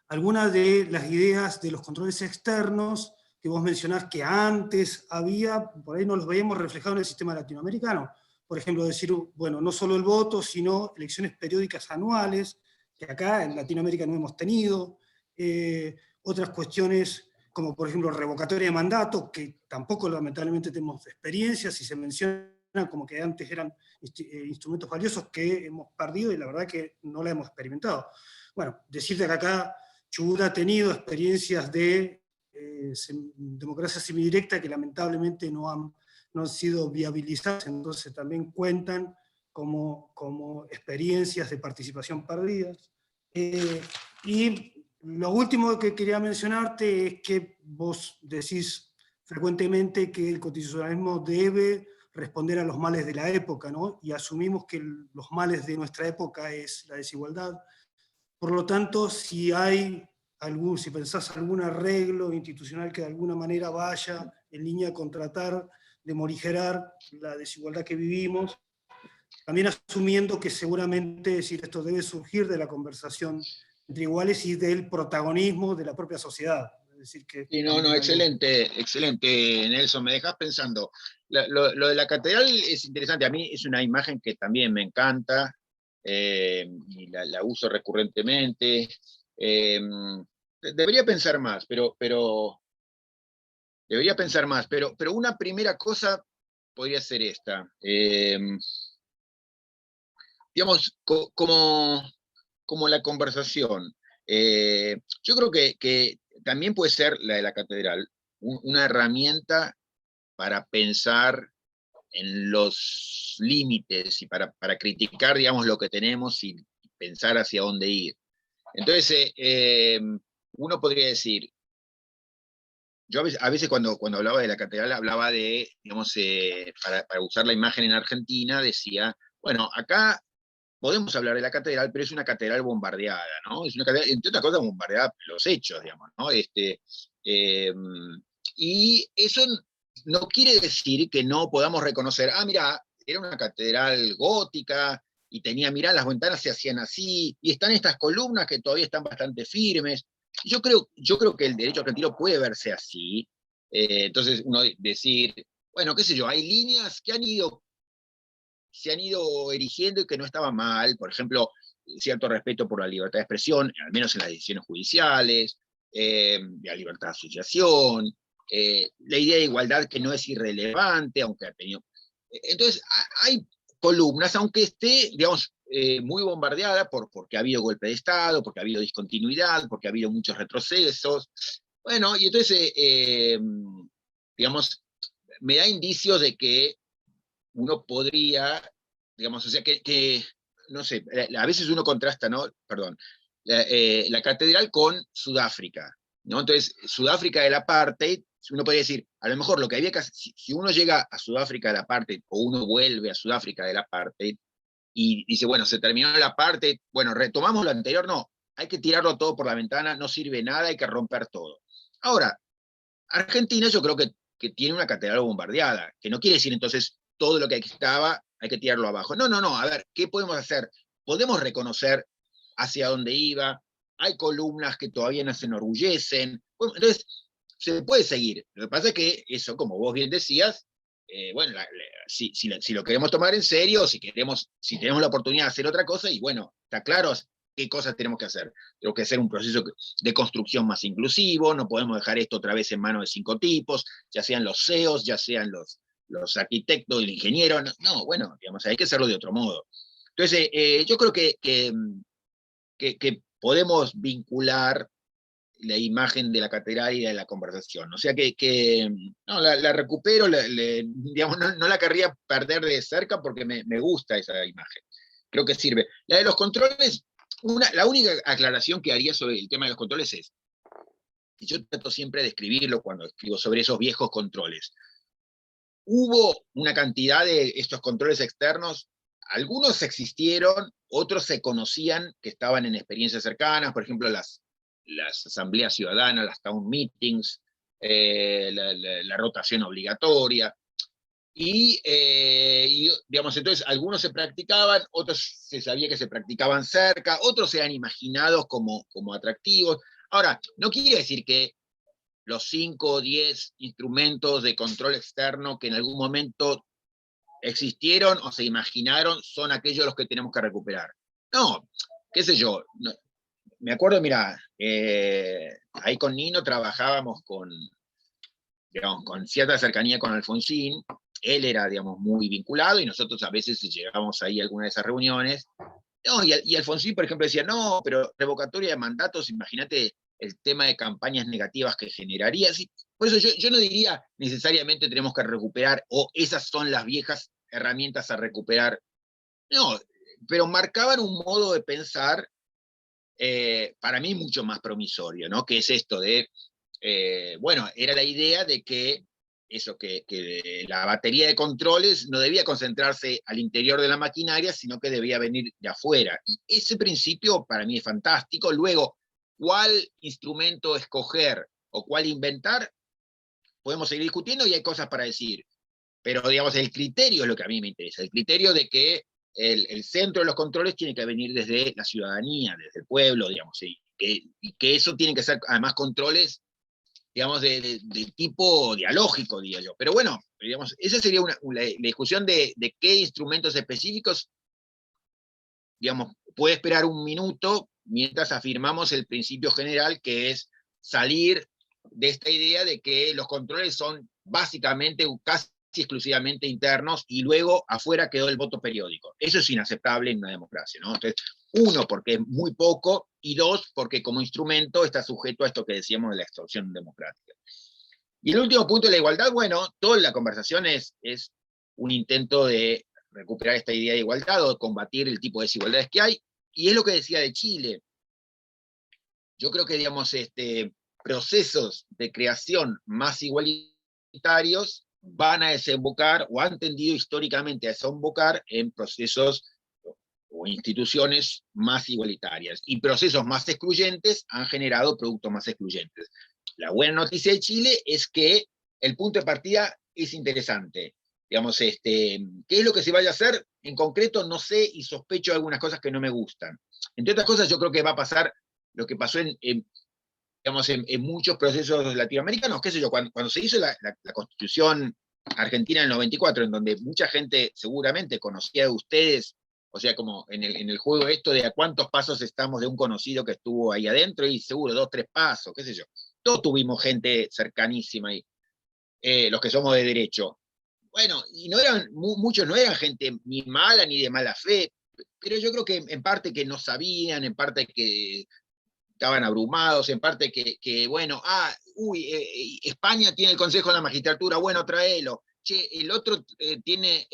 algunas de las ideas de los controles externos que vos mencionás que antes había, por ahí no los veíamos reflejados en el sistema latinoamericano. Por ejemplo, decir, bueno, no solo el voto, sino elecciones periódicas anuales, que acá en Latinoamérica no hemos tenido. Otras cuestiones, como por ejemplo revocatoria de mandato, que tampoco lamentablemente tenemos experiencia. Si se menciona como que antes eran instrumentos valiosos que hemos perdido y la verdad que no la hemos experimentado. Bueno, decirte que acá Chubut ha tenido experiencias de democracia semidirecta que lamentablemente no han sido viabilizadas, entonces también cuentan como experiencias de participación perdidas. Y lo último que quería mencionarte es que vos decís frecuentemente que el constitucionalismo debe responder a los males de la época, ¿no? Y asumimos que los males de nuestra época es la desigualdad. Por lo tanto, si pensás algún arreglo institucional que de alguna manera vaya en línea con tratar de morigerar la desigualdad que vivimos, también asumiendo que seguramente, es decir, esto debe surgir de la conversación entre iguales y del protagonismo de la propia sociedad. Es decir, que sí, no, excelente, excelente, Nelson, me dejas pensando. Lo de la catedral es interesante, a mí es una imagen que también me encanta, y la uso recurrentemente. Debería pensar más, pero una primera cosa podría ser esta. Digamos, como la conversación. Yo creo que también puede ser la de la catedral una herramienta para pensar en los límites y para criticar, digamos, lo que tenemos y pensar hacia dónde ir. Entonces, uno podría decir, yo a veces cuando hablaba de la catedral hablaba de, digamos, para usar la imagen en Argentina, decía, bueno, acá podemos hablar de la catedral, pero es una catedral bombardeada, ¿no? Es una catedral, entre otras cosas, bombardeada por los hechos, digamos, ¿no? Y eso no quiere decir que no podamos reconocer, mira, era una catedral gótica, y tenía, mirá, las ventanas se hacían así, y están estas columnas que todavía están bastante firmes. Yo creo que el derecho argentino puede verse así. Entonces, uno decir, bueno, qué sé yo, hay líneas que se han ido erigiendo y que no estaba mal, por ejemplo, cierto respeto por la libertad de expresión, al menos en las decisiones judiciales, la libertad de asociación, la idea de igualdad que no es irrelevante, aunque ha tenido... Entonces, hay columnas, aunque esté, digamos, muy bombardeada porque ha habido golpe de Estado, porque ha habido discontinuidad, porque ha habido muchos retrocesos. Bueno, y entonces, digamos, me da indicios de que uno podría, digamos, o sea, no sé, a veces uno contrasta, ¿no? Perdón, la catedral con Sudáfrica, ¿no? Entonces, Sudáfrica del apartheid, uno podría decir, a lo mejor lo que había que hacer, si uno llega a Sudáfrica del apartheid, o uno vuelve a Sudáfrica del apartheid, y dice, bueno, se terminó el apartheid, bueno, retomamos lo anterior, no, hay que tirarlo todo por la ventana, no sirve nada, hay que romper todo. Ahora, Argentina yo creo que tiene una catedral bombardeada, que no quiere decir entonces todo lo que estaba hay que tirarlo abajo. No, a ver, ¿qué podemos hacer? Podemos reconocer hacia dónde iba, hay columnas que todavía nos enorgullecen, bueno, entonces se puede seguir. Lo que pasa es que eso, como vos bien decías, bueno, si lo queremos tomar en serio, si tenemos la oportunidad de hacer otra cosa, y bueno, está claro qué cosas tenemos que hacer. Tenemos que hacer un proceso de construcción más inclusivo, no podemos dejar esto otra vez en manos de 5 tipos, ya sean los CEOs, ya sean los arquitectos, el ingeniero, no, bueno, digamos, hay que hacerlo de otro modo. Entonces, yo creo que podemos vincular la imagen de la catedral y de la conversación. O sea que no, la recupero, digamos, no la querría perder de cerca porque me gusta esa imagen. Creo que sirve. La de los controles, la única aclaración que haría sobre el tema de los controles es, y yo trato siempre de escribirlo cuando escribo sobre esos viejos controles. Hubo una cantidad de estos controles externos, algunos existieron, otros se conocían que estaban en experiencias cercanas, por ejemplo, las asambleas ciudadanas, las town meetings, la rotación obligatoria, y digamos, entonces algunos se practicaban, otros se sabía que se practicaban cerca, otros eran imaginados como atractivos. Ahora, no quiere decir que los 5 o 10 instrumentos de control externo que en algún momento existieron o se imaginaron son aquellos los que tenemos que recuperar. No, qué sé yo, no, me acuerdo, mira, ahí con Nino trabajábamos digamos, con cierta cercanía con Alfonsín. Él era, digamos, muy vinculado y nosotros a veces llegábamos ahí a alguna de esas reuniones. No, y Alfonsín, por ejemplo, decía, no, pero revocatoria de mandatos, imagínate el tema de campañas negativas que generaría. Sí, por eso yo no diría necesariamente tenemos que recuperar, o esas son las viejas herramientas a recuperar. No, pero marcaban un modo de pensar, para mí mucho más promisorio, ¿no? Que es esto de, bueno, era la idea de que eso, que la batería de controles no debía concentrarse al interior de la maquinaria, sino que debía venir de afuera. Y ese principio para mí es fantástico. Luego, ¿cuál instrumento escoger o cuál inventar? Podemos seguir discutiendo y hay cosas para decir. Pero, digamos, el criterio es lo que a mí me interesa. El criterio de que el centro de los controles tiene que venir desde la ciudadanía, desde el pueblo, digamos, y que eso tiene que ser, además, controles, digamos, de tipo dialógico, diría yo. Pero bueno, digamos, esa sería la discusión de qué instrumentos específicos, digamos, puede esperar un minuto mientras afirmamos el principio general, que es salir de esta idea de que los controles son básicamente casi exclusivamente internos y luego afuera quedó el voto periódico. Eso es inaceptable en una democracia, ¿no? Entonces, uno, porque es muy poco, y dos, porque como instrumento está sujeto a esto que decíamos de la extorsión democrática. Y el último punto de la igualdad, bueno, toda la conversación es un intento de recuperar esta idea de igualdad o de combatir el tipo de desigualdades que hay, y es lo que decía de Chile. Yo creo que, digamos, procesos de creación más igualitarios van a desembocar, o han tendido históricamente a desembocar en procesos o instituciones más igualitarias, y procesos más excluyentes han generado productos más excluyentes. La buena noticia de Chile es que el punto de partida es interesante. Digamos, ¿qué es lo que se vaya a hacer? En concreto no sé, y sospecho algunas cosas que no me gustan. Entre otras cosas, yo creo que va a pasar lo que pasó digamos, en muchos procesos latinoamericanos, qué sé yo, cuando se hizo la Constitución Argentina en el 94, en donde mucha gente seguramente conocía de ustedes, o sea, como en el juego esto de a cuántos pasos estamos de un conocido que estuvo ahí adentro, y seguro 2, 3 pasos, qué sé yo. Todos tuvimos gente cercanísima ahí, los que somos de derecho. Bueno, y muchos no eran gente ni mala ni de mala fe, pero yo creo que en parte que no sabían, en parte que estaban abrumados, en parte que bueno, España tiene el Consejo de la Magistratura, bueno, tráelo. Che, el otro tiene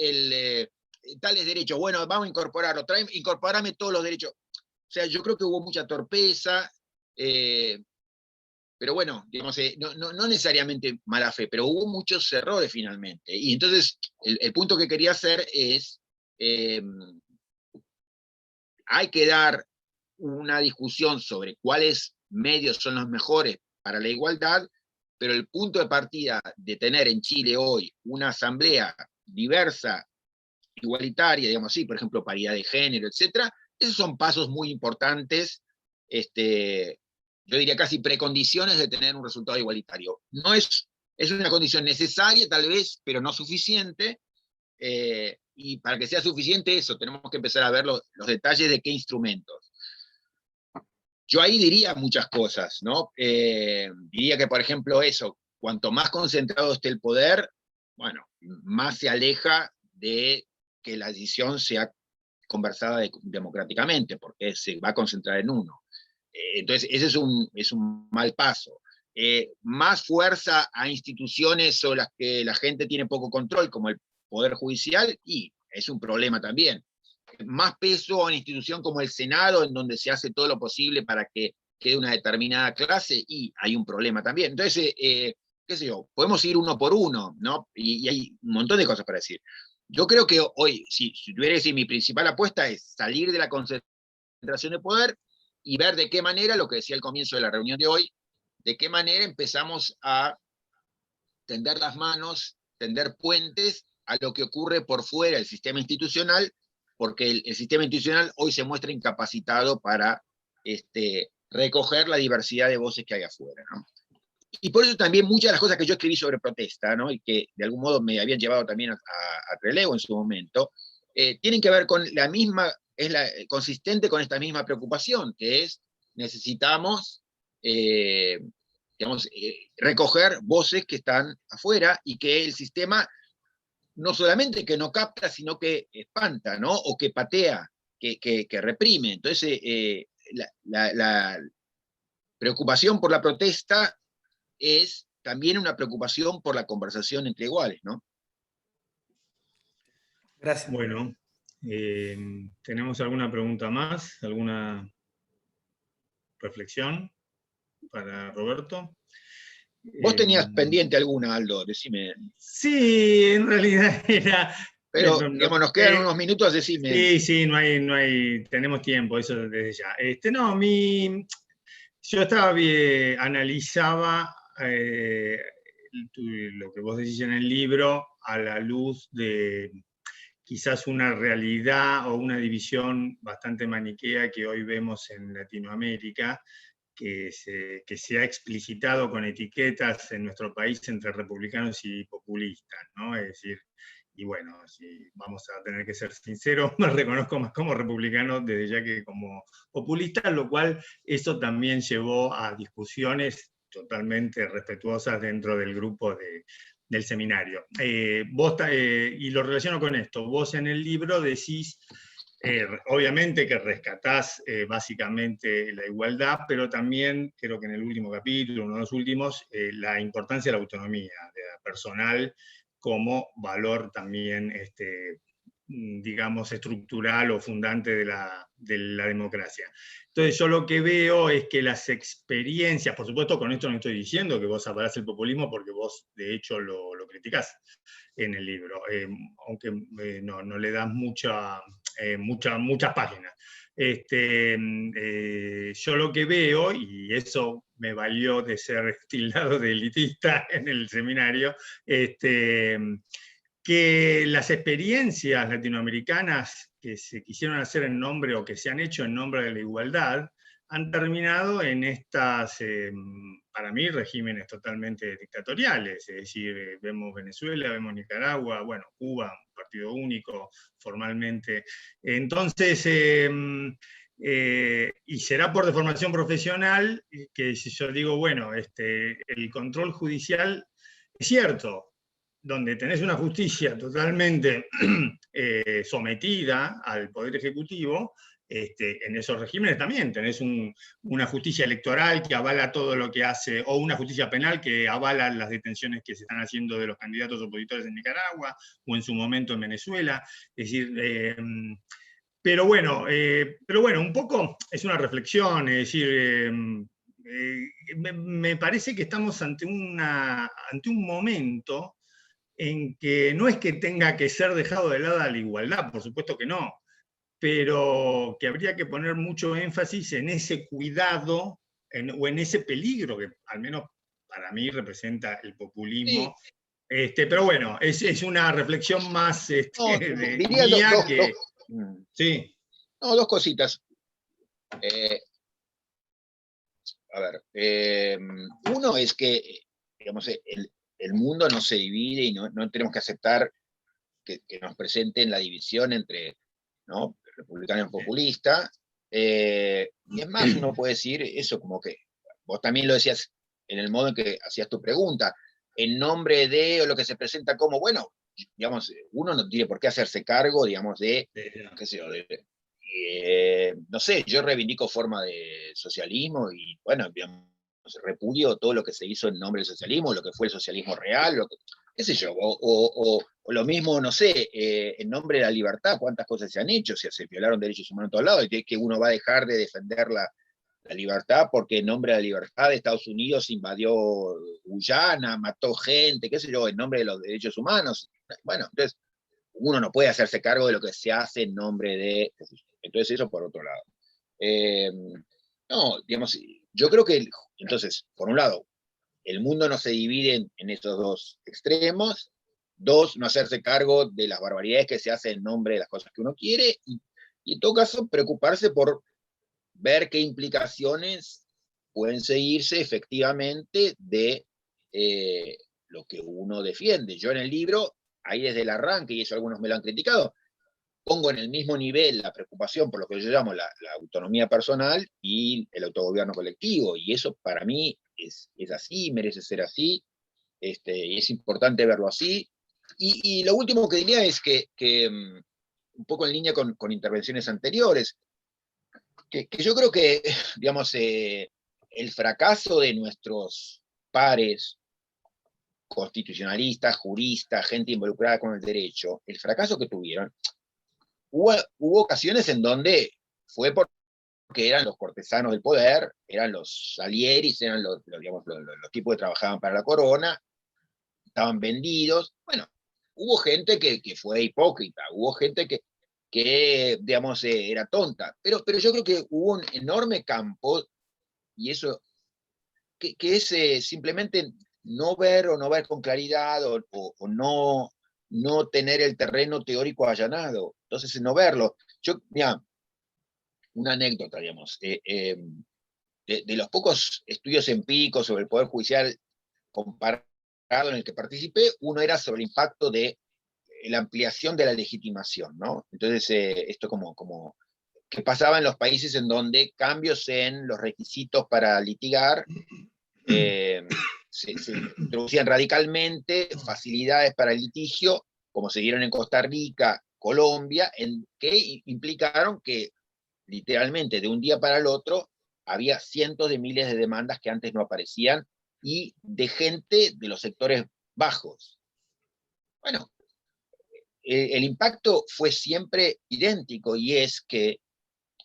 tales derechos, bueno, vamos a incorporarlo, incorporame todos los derechos. O sea, yo creo que hubo mucha torpeza, pero bueno, digamos, no necesariamente mala fe, pero hubo muchos errores finalmente. Y entonces, el punto que quería hacer es, hay que dar una discusión sobre cuáles medios son los mejores para la igualdad, pero el punto de partida de tener en Chile hoy una asamblea diversa, igualitaria, digamos así, por ejemplo, paridad de género, etcétera, esos son pasos muy importantes, yo diría casi precondiciones de tener un resultado igualitario. No es una condición necesaria, tal vez, pero no suficiente, y para que sea suficiente eso, tenemos que empezar a ver los detalles de qué instrumentos. Yo ahí diría muchas cosas, ¿no? Diría que, por ejemplo, eso, cuanto más concentrado esté el poder, bueno, más se aleja de que la decisión sea conversada democráticamente, porque se va a concentrar en uno. Entonces, ese es un mal paso. Más fuerza a instituciones sobre las que la gente tiene poco control, como el Poder Judicial, y es un problema también. Más peso a una institución como el Senado, en donde se hace todo lo posible para que quede una determinada clase, y hay un problema también. Entonces, qué sé yo, podemos ir uno por uno, ¿no? Y hay un montón de cosas para decir. Yo creo que hoy, si tuviera que decir, mi principal apuesta es salir de la concentración de poder y ver de qué manera, lo que decía al comienzo de la reunión de hoy, de qué manera empezamos a tender las manos, tender puentes a lo que ocurre por fuera del sistema institucional, porque el sistema institucional hoy se muestra incapacitado para recoger la diversidad de voces que hay afuera, ¿no? Y por eso también muchas de las cosas que yo escribí sobre protesta, ¿no? Y que de algún modo me habían llevado también a relevo en su momento, tienen que ver con la misma, consistente con esta misma preocupación, que es necesitamos digamos, recoger voces que están afuera y que el sistema no solamente que no capta, sino que espanta, ¿no? O que patea, que reprime. Entonces, la preocupación por la protesta es también una preocupación por la conversación entre iguales, ¿no? Gracias. Bueno, ¿tenemos alguna pregunta más? ¿Alguna reflexión para Roberto? Vos tenías pendiente alguna, Aldo, decime. Sí, en realidad era... Pero, digamos, nos quedan unos minutos, decime. Sí, no hay, tenemos tiempo, eso desde ya. No, yo estaba analizaba lo que vos decís en el libro a la luz de quizás una realidad o una división bastante maniquea que hoy vemos en Latinoamérica, que se ha explicitado con etiquetas en nuestro país entre republicanos y populistas, ¿no? Es decir, y bueno, si vamos a tener que ser sinceros, me reconozco más como republicano desde ya que como populista, lo cual eso también llevó a discusiones totalmente respetuosas dentro del grupo del seminario. Y lo relaciono con esto, vos en el libro decís, obviamente que rescatás básicamente la igualdad, pero también, creo que en el último capítulo, uno de los últimos, la importancia de la autonomía personal como valor también, digamos, estructural o fundante de la democracia. Entonces yo lo que veo es que las experiencias, por supuesto con esto no estoy diciendo que vos avalás el populismo porque vos de hecho lo criticás en el libro, aunque no le das muchas páginas. Yo lo que veo, y eso me valió de ser tildado de elitista en el seminario, que las experiencias latinoamericanas que se quisieron hacer en nombre o que se han hecho en nombre de la igualdad han terminado en estas, para mí, regímenes totalmente dictatoriales. Es decir, vemos Venezuela, vemos Nicaragua, bueno, Cuba, un partido único formalmente. Entonces, y será por deformación profesional que si yo digo, bueno, el control judicial es cierto, donde tenés una justicia totalmente sometida al Poder Ejecutivo, en esos regímenes también tenés una justicia electoral que avala todo lo que hace, o una justicia penal que avala las detenciones que se están haciendo de los candidatos opositores en Nicaragua, o en su momento en Venezuela. Es decir, pero bueno, un poco es una reflexión, es decir, me parece que estamos ante un momento en que no es que tenga que ser dejado de lado la igualdad, por supuesto que no, pero que habría que poner mucho énfasis en ese cuidado o en ese peligro que al menos para mí representa el populismo. Sí. Pero bueno, es una reflexión más mía que... Sí. No, dos cositas. A ver, uno es que, digamos, el mundo no se divide y no tenemos que aceptar que nos presenten la división entre, ¿no?, republicano y populista. Y es más, uno puede decir eso, como que vos también lo decías en el modo en que hacías tu pregunta, en nombre de, o lo que se presenta como, bueno, digamos, uno no tiene por qué hacerse cargo, digamos, de, qué sé yo, no sé, yo reivindico forma de socialismo y, bueno, digamos, repudio todo lo que se hizo en nombre del socialismo, lo que fue el socialismo real, qué sé yo, o lo mismo, no sé, en nombre de la libertad, cuántas cosas se han hecho, se violaron derechos humanos en todos lados, y que uno va a dejar de defender la libertad porque en nombre de la libertad Estados Unidos invadió Guyana, mató gente, qué sé yo, en nombre de los derechos humanos. Bueno, entonces uno no puede hacerse cargo de lo que se hace en nombre de... Entonces eso por otro lado. No, digamos, yo creo que, entonces, por un lado, el mundo no se divide en estos dos extremos. Dos, no hacerse cargo de las barbaridades que se hacen en nombre de las cosas que uno quiere. Y en todo caso, preocuparse por ver qué implicaciones pueden seguirse efectivamente de lo que uno defiende. Yo en el libro, ahí desde el arranque, y eso algunos me lo han criticado, pongo en el mismo nivel la preocupación por lo que yo llamo la autonomía personal y el autogobierno colectivo, y eso para mí es así, merece ser así, y es importante verlo así. Y lo último que diría es que un poco en línea con intervenciones anteriores, que yo creo que, digamos, el fracaso de nuestros pares constitucionalistas, juristas, gente involucrada con el derecho, el fracaso que tuvieron, hubo ocasiones en donde fue porque eran los cortesanos del poder, eran los salieris, eran digamos, los tipos que trabajaban para la corona, estaban vendidos. Bueno, hubo gente que fue hipócrita, hubo gente que digamos, era tonta, pero yo creo que hubo un enorme campo, y eso, que es simplemente no ver o no ver con claridad, o no tener el terreno teórico allanado, entonces no verlo. Mira, una anécdota, digamos, de los pocos estudios empíricos sobre el Poder Judicial comparado en el que participé, uno era sobre el impacto de la ampliación de la legitimación, ¿no? Entonces, esto como que pasaba en los países en donde cambios en los requisitos para litigar se introducían radicalmente, facilidades para el litigio, como se dieron en Costa Rica, Colombia, que implicaron que literalmente de un día para el otro había cientos de miles de demandas que antes no aparecían, y de gente de los sectores bajos. Bueno, el impacto fue siempre idéntico, y es que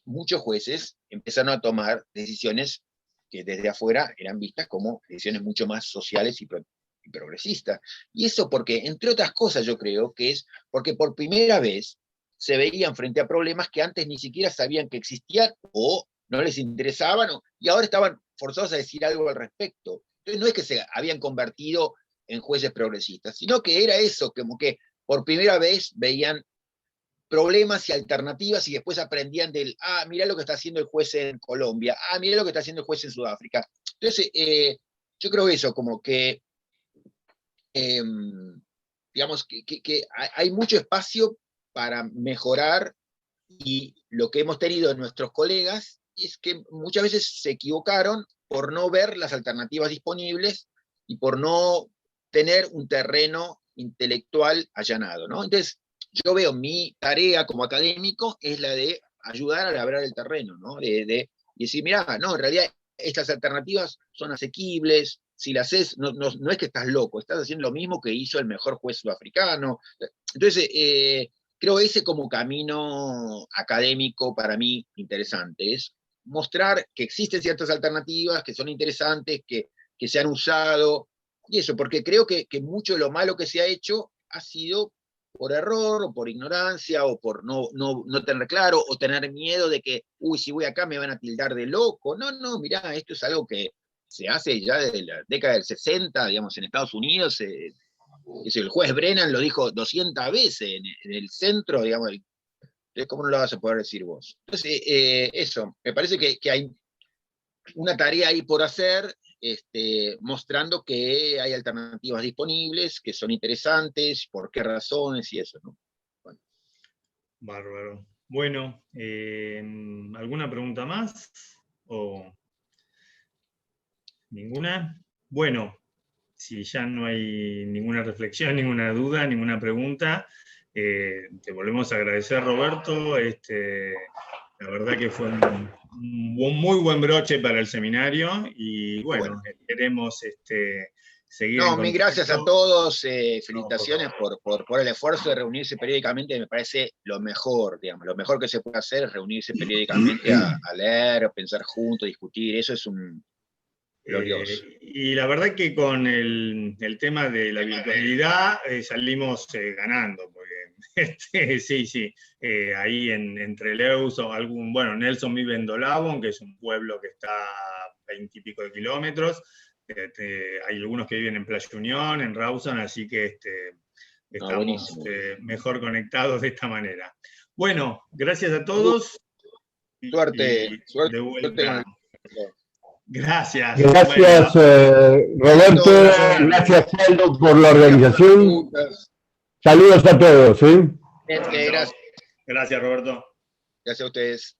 muchos jueces empezaron a tomar decisiones que desde afuera eran vistas como decisiones mucho más sociales y progresistas. Y eso porque, entre otras cosas, yo creo que es porque por primera vez se veían frente a problemas que antes ni siquiera sabían que existían o no les interesaban, y ahora estaban forzados a decir algo al respecto. Entonces no es que se habían convertido en jueces progresistas, sino que era eso, como que por primera vez veían problemas y alternativas, y después aprendían mirá lo que está haciendo el juez en Colombia, mirá lo que está haciendo el juez en Sudáfrica. Entonces, yo creo eso, como que, digamos, que hay mucho espacio para mejorar, y lo que hemos tenido en nuestros colegas es que muchas veces se equivocaron por no ver las alternativas disponibles y por no tener un terreno intelectual allanado, ¿no? Entonces, yo veo mi tarea como académico es la de ayudar a labrar el terreno, ¿no? Y decir, mirá, no, en realidad estas alternativas son asequibles, si las haces, no es que estás loco, estás haciendo lo mismo que hizo el mejor juez sudafricano. Entonces, creo ese como camino académico para mí interesante, es mostrar que existen ciertas alternativas, que son interesantes, que se han usado, y eso, porque creo que mucho de lo malo que se ha hecho ha sido por error, o por ignorancia, o por no tener claro, o tener miedo de que, si voy acá me van a tildar de loco. No, mirá, esto es algo que se hace ya desde la década del 60, digamos, en Estados Unidos. El juez Brennan lo dijo 200 veces en el centro, digamos. Entonces, ¿cómo no lo vas a poder decir vos? Entonces, eso, me parece que hay una tarea ahí por hacer, mostrando que hay alternativas disponibles, que son interesantes, por qué razones y eso, ¿no? Bueno. Bárbaro. Bueno, ¿alguna pregunta más? ¿O ninguna? Bueno, si ya no hay ninguna reflexión, ninguna duda, ninguna pregunta, te volvemos a agradecer, Roberto. La verdad que fue un muy buen broche para el seminario, y bueno, queremos seguir. No, mil gracias a todos, felicitaciones por el esfuerzo de reunirse periódicamente, me parece lo mejor, digamos, lo mejor que se puede hacer es reunirse periódicamente a leer, a pensar juntos, discutir, eso es un glorioso. Y la verdad que con el tema de la virtualidad salimos ganando, porque sí, ahí entre Leus o Nelson vive en Dolabon, que es un pueblo que está a 20 y pico de kilómetros. Hay algunos que viven en Playa Unión, en Rawson, así que estamos mejor conectados de esta manera. Bueno, gracias a todos. Suerte. De vuelta. Gracias. Gracias, Roberto. Gracias, Aldo, por la organización. Saludos a todos. Gracias. Gracias, Roberto. Gracias a ustedes.